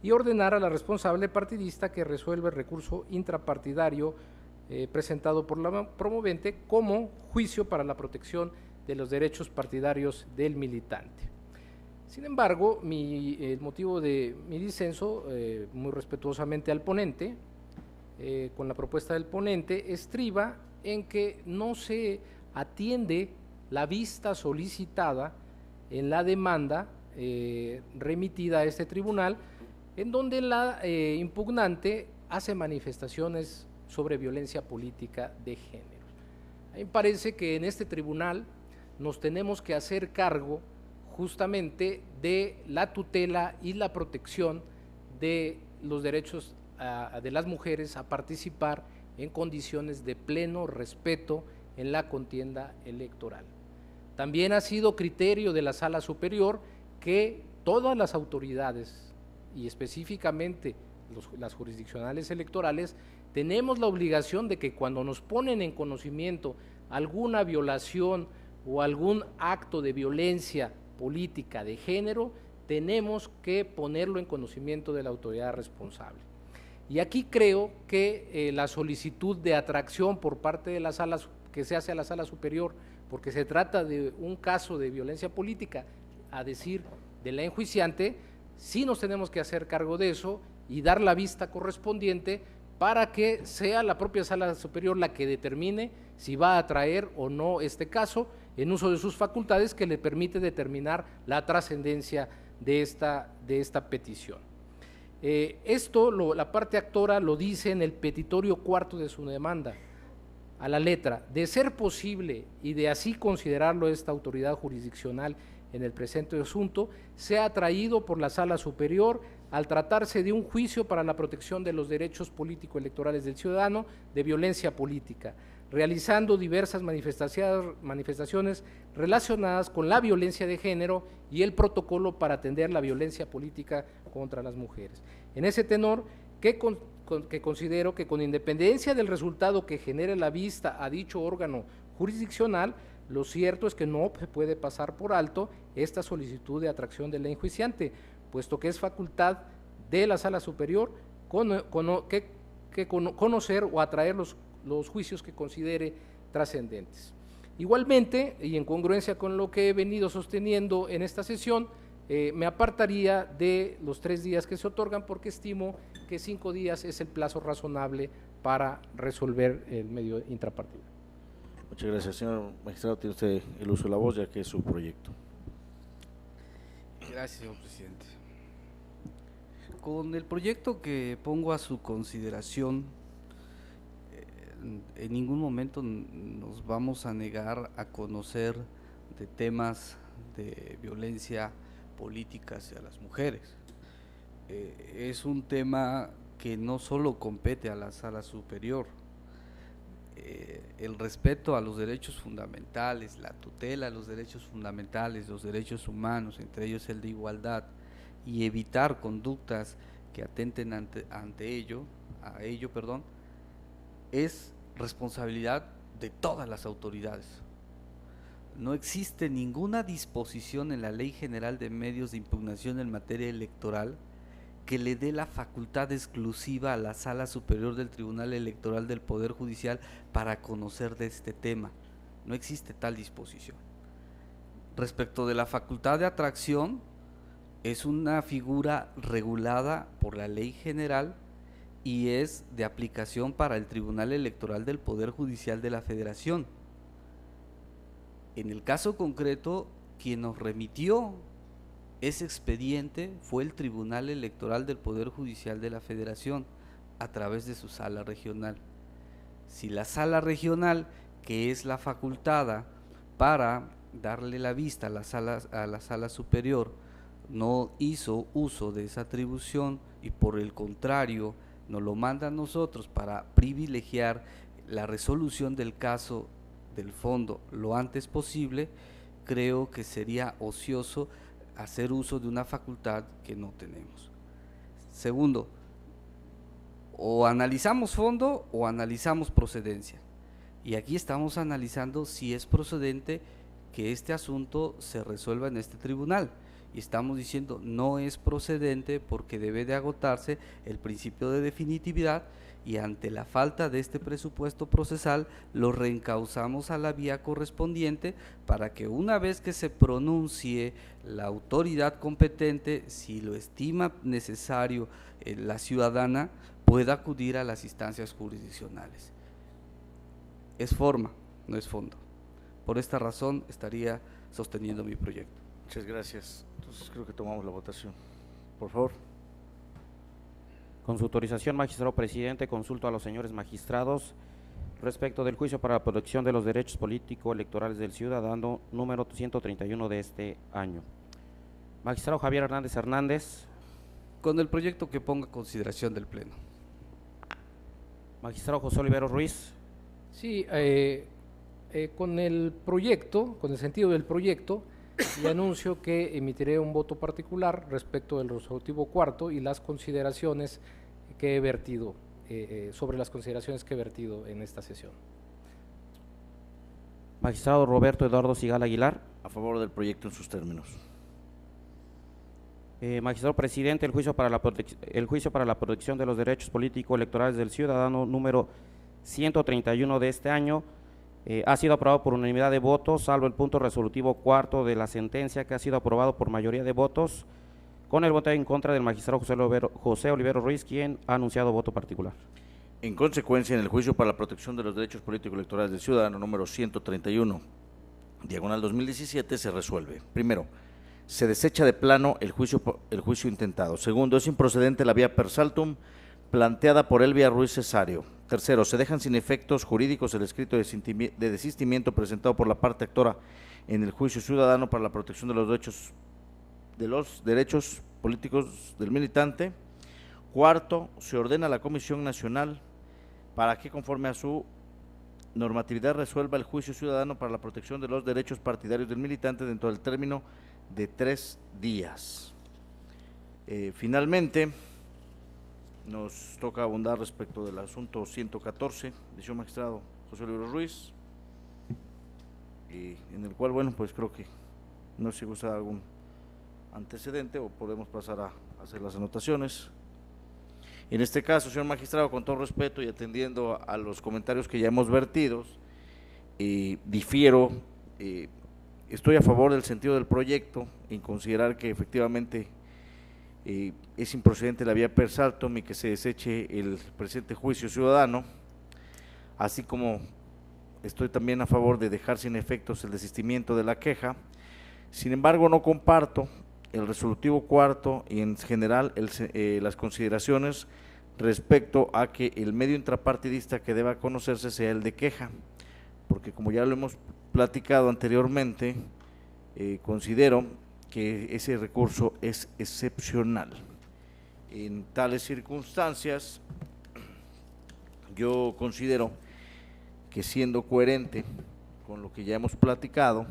y ordenar a la responsable partidista que resuelva el recurso intrapartidario presentado por la promovente como juicio para la protección de los derechos partidarios del militante. Sin embargo, el motivo de mi disenso, muy respetuosamente al ponente, con la propuesta del ponente, estriba en que no se atiende la vista solicitada en la demanda remitida a este tribunal, en donde la impugnante hace manifestaciones sobre violencia política de género. A mí me parece que en este tribunal nos tenemos que hacer cargo justamente de la tutela y la protección de los derechos de las mujeres a participar en condiciones de pleno respeto en la contienda electoral. También ha sido criterio de la Sala Superior que todas las autoridades, y específicamente las jurisdiccionales electorales, tenemos la obligación de que cuando nos ponen en conocimiento alguna violación o algún acto de violencia política de género, tenemos que ponerlo en conocimiento de la autoridad responsable. Y aquí creo que la solicitud de atracción por parte de la sala, que se hace a la Sala Superior, porque se trata de un caso de violencia política, a decir de la enjuiciante, sí nos tenemos que hacer cargo de eso y dar la vista correspondiente para que sea la propia Sala Superior la que determine si va a traer o no este caso en uso de sus facultades que le permite determinar la trascendencia de esta petición. La parte actora lo dice en el petitorio cuarto de su demanda, a la letra, de ser posible y de así considerarlo esta autoridad jurisdiccional en el presente asunto, sea traído por la Sala Superior al tratarse de un juicio para la protección de los derechos político-electorales del ciudadano de violencia política, realizando diversas manifestaciones relacionadas con la violencia de género y el protocolo para atender la violencia política contra las mujeres. En ese tenor, que considero que con independencia del resultado que genere la vista a dicho órgano jurisdiccional, lo cierto es que no se puede pasar por alto esta solicitud de atracción de la enjuiciante, puesto que es facultad de la Sala Superior conocer o atraer los juicios que considere trascendentes. Igualmente, y en congruencia con lo que he venido sosteniendo en esta sesión, me apartaría de los 3 días que se otorgan porque estimo que 5 días es el plazo razonable para resolver el medio intrapartida. Muchas gracias, señor magistrado. Tiene usted el uso de la voz, ya que es su proyecto. Gracias, señor presidente. Con el proyecto que pongo a su consideración, en ningún momento nos vamos a negar a conocer de temas de violencia política hacia las mujeres. Es un tema que no solo compete a la Sala Superior. El respeto a los derechos fundamentales, la tutela a los derechos fundamentales, los derechos humanos, entre ellos el de igualdad, y evitar conductas que atenten a ello, es responsabilidad de todas las autoridades. No existe ninguna disposición en la Ley General de Medios de Impugnación en materia electoral que le dé la facultad exclusiva a la Sala Superior del Tribunal Electoral del Poder Judicial para conocer de este tema. No existe tal disposición. Respecto de la facultad de atracción, es una figura regulada por la Ley General y es de aplicación para el Tribunal Electoral del Poder Judicial de la Federación. En el caso concreto, quien nos remitió ese expediente fue el Tribunal Electoral del Poder Judicial de la Federación a través de su sala regional. Si la sala regional, que es la facultada para darle la vista a la sala superior, no hizo uso de esa atribución y por el contrario nos lo manda a nosotros para privilegiar la resolución del caso del fondo lo antes posible, creo que sería ocioso hacer uso de una facultad que no tenemos. Segundo, o analizamos fondo o analizamos procedencia. Y aquí estamos analizando si es procedente que este asunto se resuelva en este tribunal. Y estamos diciendo no es procedente porque debe de agotarse el principio de definitividad y ante la falta de este presupuesto procesal lo reencauzamos a la vía correspondiente para que una vez que se pronuncie la autoridad competente, si lo estima necesario la ciudadana, pueda acudir a las instancias jurisdiccionales. Es forma, no es fondo. Por esta razón estaría sosteniendo mi proyecto. Muchas gracias. Entonces creo que tomamos la votación. Por favor. Con su autorización, magistrado presidente, consulto a los señores magistrados respecto del juicio para la protección de los derechos político-electorales del ciudadano número 131 de este año. Magistrado Javier Hernández Hernández. Con el proyecto que ponga a consideración del Pleno. Magistrado José Olivero Ruiz. Sí, con el proyecto, con el sentido del proyecto, le anuncio que emitiré un voto particular respecto del resolutivo cuarto y las consideraciones que he vertido, sobre las consideraciones que he vertido en esta sesión. Magistrado Roberto Eduardo Sigala Aguilar. A favor del proyecto en sus términos. Magistrado presidente, el juicio para la protección de los derechos político-electorales del ciudadano número 131 de este año ha sido aprobado por unanimidad de votos, salvo el punto resolutivo cuarto de la sentencia, que ha sido aprobado por mayoría de votos, con el voto en contra del magistrado José Olivero Ruiz, quien ha anunciado voto particular. En consecuencia, en el juicio para la protección de los derechos político-electorales del ciudadano número 131, diagonal 2017, se resuelve. Primero, se desecha de plano el juicio intentado. Segundo, es improcedente la vía per saltum planteada por Elvia Ruiz Cesario. Tercero, se dejan sin efectos jurídicos el escrito de desistimiento presentado por la parte actora en el juicio ciudadano para la protección de los derechos políticos del militante. Cuarto, se ordena a la Comisión Nacional para que, conforme a su normatividad, resuelva el juicio ciudadano para la protección de los derechos partidarios del militante dentro del término de 3 días. Finalmente, nos toca abundar respecto del asunto 114, decisión magistrado José Olivero Ruiz, en el cual, bueno, pues creo que no sé si gusta algún antecedente o podemos pasar a hacer las anotaciones. En este caso, señor magistrado, con todo respeto y atendiendo a los comentarios que ya hemos vertido, difiero. Estoy a favor del sentido del proyecto en considerar que efectivamente es improcedente la vía per saltum y que se deseche el presente juicio ciudadano, así como estoy también a favor de dejar sin efectos el desistimiento de la queja. Sin embargo, no comparto el resolutivo cuarto y en general las consideraciones respecto a que el medio intrapartidista que deba conocerse sea el de queja, porque como ya lo hemos platicado anteriormente, considero que ese recurso es excepcional. En tales circunstancias, yo considero que, siendo coherente con lo que ya hemos platicado,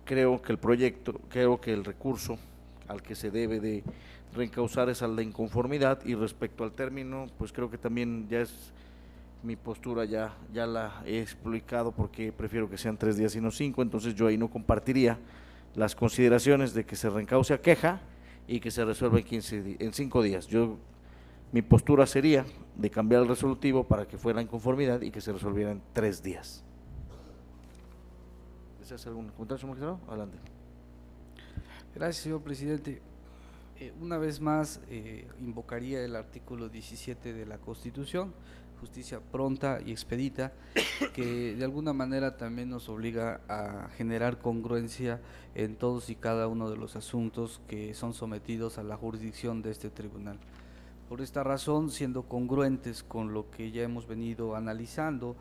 creo que el recurso al que se debe de reencauzar es al de inconformidad, y respecto al término, pues creo que también ya es mi postura, ya la he explicado porque prefiero que sean 3 días y no 5, entonces yo ahí no compartiría las consideraciones de que se reencauce a queja y que se resuelva en 5 días. Mi postura sería de cambiar el resolutivo para que fuera en conformidad y que se resolviera en 3 días. ¿Deseas algún comentario, señor magistrado? Adelante. Gracias, señor presidente. Una vez más, invocaría el artículo 17 de la Constitución, justicia pronta y expedita, que de alguna manera también nos obliga a generar congruencia en todos y cada uno de los asuntos que son sometidos a la jurisdicción de este tribunal. Por esta razón, siendo congruentes con lo que ya hemos venido analizando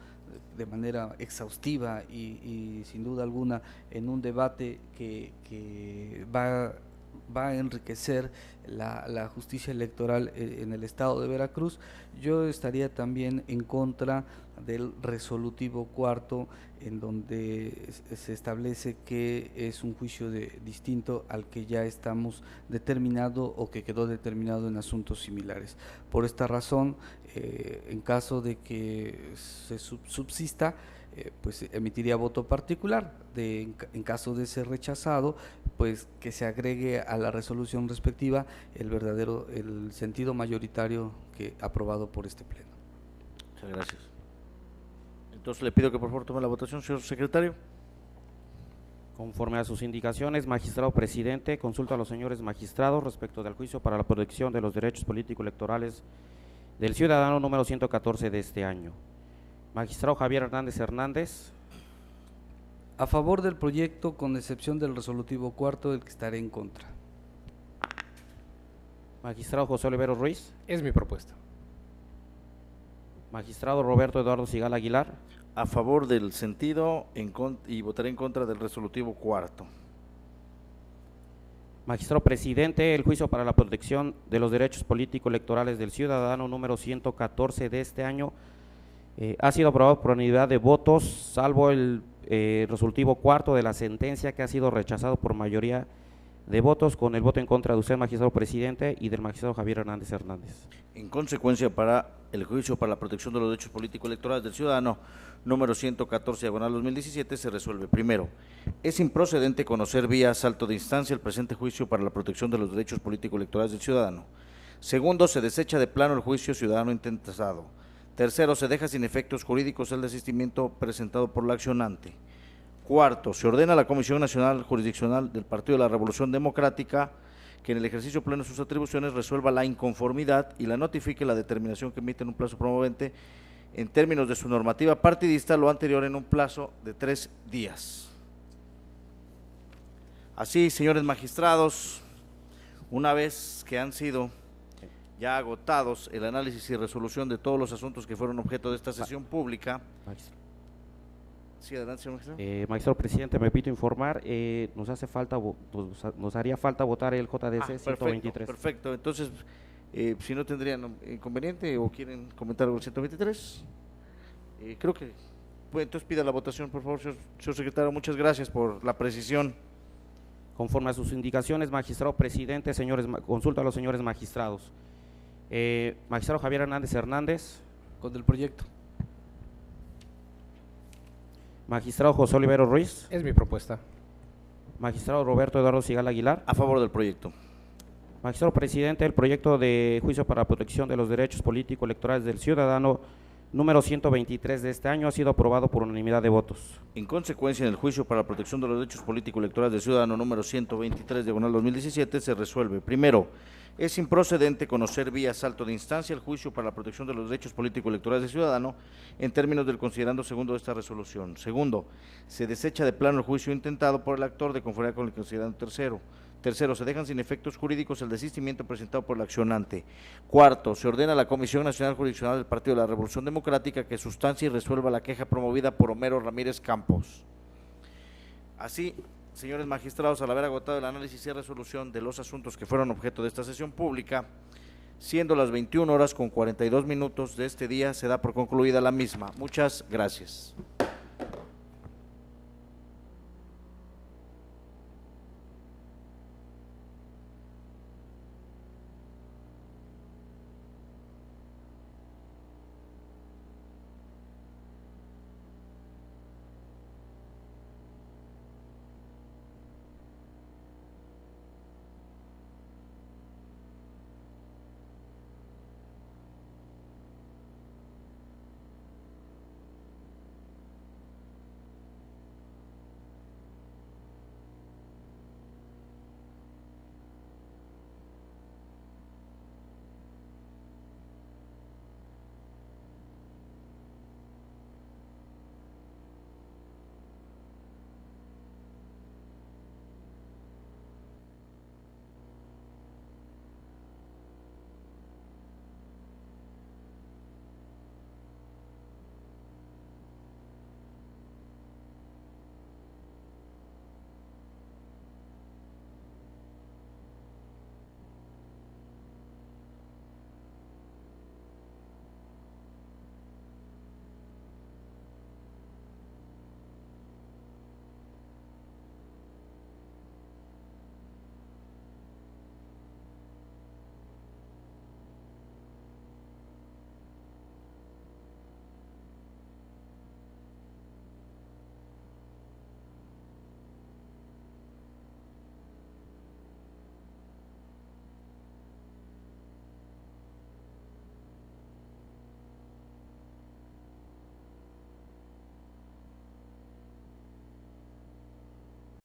de manera exhaustiva y sin duda alguna en un debate que va a enriquecer la justicia electoral en el estado de Veracruz, yo estaría también en contra del resolutivo cuarto, en donde se establece que es un juicio distinto al que ya estamos determinado o que quedó determinado en asuntos similares. Por esta razón, en caso de que se subsista, pues emitiría voto particular. En caso de ser rechazado, pues que se agregue a la resolución respectiva el sentido mayoritario que aprobado por este pleno. Muchas gracias. Entonces le pido que por favor tome la votación, señor secretario. Conforme a sus indicaciones, magistrado presidente, consulto a los señores magistrados respecto del juicio para la protección de los derechos político-electorales del ciudadano número 114 de este año. Magistrado Javier Hernández Hernández. A favor del proyecto, con excepción del resolutivo cuarto, del que estaré en contra. Magistrado José Olivero Ruiz. Es mi propuesta. Magistrado Roberto Eduardo Sigala Aguilar. A favor del sentido y votaré en contra del resolutivo cuarto. Magistrado presidente, el juicio para la protección de los derechos político-electorales del ciudadano número 114 de este año ha sido aprobado por unanimidad de votos, salvo el resolutivo cuarto de la sentencia, que ha sido rechazado por mayoría de votos, con el voto en contra de usted, magistrado presidente, y del magistrado Javier Hernández Hernández. En consecuencia, para el juicio para la protección de los derechos político-electorales del ciudadano número 114/2017 se resuelve: primero, es improcedente conocer vía asalto de instancia el presente juicio para la protección de los derechos político-electorales del ciudadano. Segundo, se desecha de plano el juicio ciudadano intentado. Tercero, se deja sin efectos jurídicos el desistimiento presentado por la accionante. Cuarto, se ordena a la Comisión Nacional Jurisdiccional del Partido de la Revolución Democrática que en el ejercicio pleno de sus atribuciones resuelva la inconformidad y la notifique la determinación que emite en un plazo promovente en términos de su normativa partidista, lo anterior en un plazo de 3 días. Así, señores magistrados, una vez que han sido ya agotados el análisis y resolución de todos los asuntos que fueron objeto de esta sesión pública. Sí, adelante, señor magistrado. Magistrado presidente, me repito informar, nos haría falta votar el JDC 123. Perfecto, entonces, si no tendrían inconveniente o quieren comentar algo del 123, creo que, pues, entonces pida la votación, por favor, señor secretario. Muchas gracias por la precisión. Conforme a sus indicaciones, magistrado presidente, consulta a los señores magistrados. Magistrado Javier Hernández Hernández. Con el proyecto. Magistrado José Olivero Ruiz. Es mi propuesta. Magistrado Roberto Eduardo Sigala Aguilar. A favor del proyecto. Magistrado presidente, el proyecto de juicio para la protección de los derechos político-electorales del ciudadano número 123 de este año ha sido aprobado por unanimidad de votos. En consecuencia, en el juicio para la protección de los derechos político-electorales del ciudadano número 123/2017 se resuelve: primero, es improcedente conocer vía asalto de instancia el juicio para la protección de los derechos político-electorales del ciudadano en términos del considerando segundo de esta resolución. Segundo, se desecha de plano el juicio intentado por el actor de conformidad con el considerando tercero. Tercero, se dejan sin efectos jurídicos el desistimiento presentado por la accionante. Cuarto, se ordena a la Comisión Nacional Jurisdiccional del Partido de la Revolución Democrática que sustancie y resuelva la queja promovida por Homero Ramírez Campos. Así, señores magistrados, al haber agotado el análisis y resolución de los asuntos que fueron objeto de esta sesión pública, siendo las 21:42 de este día, se da por concluida la misma. Muchas gracias.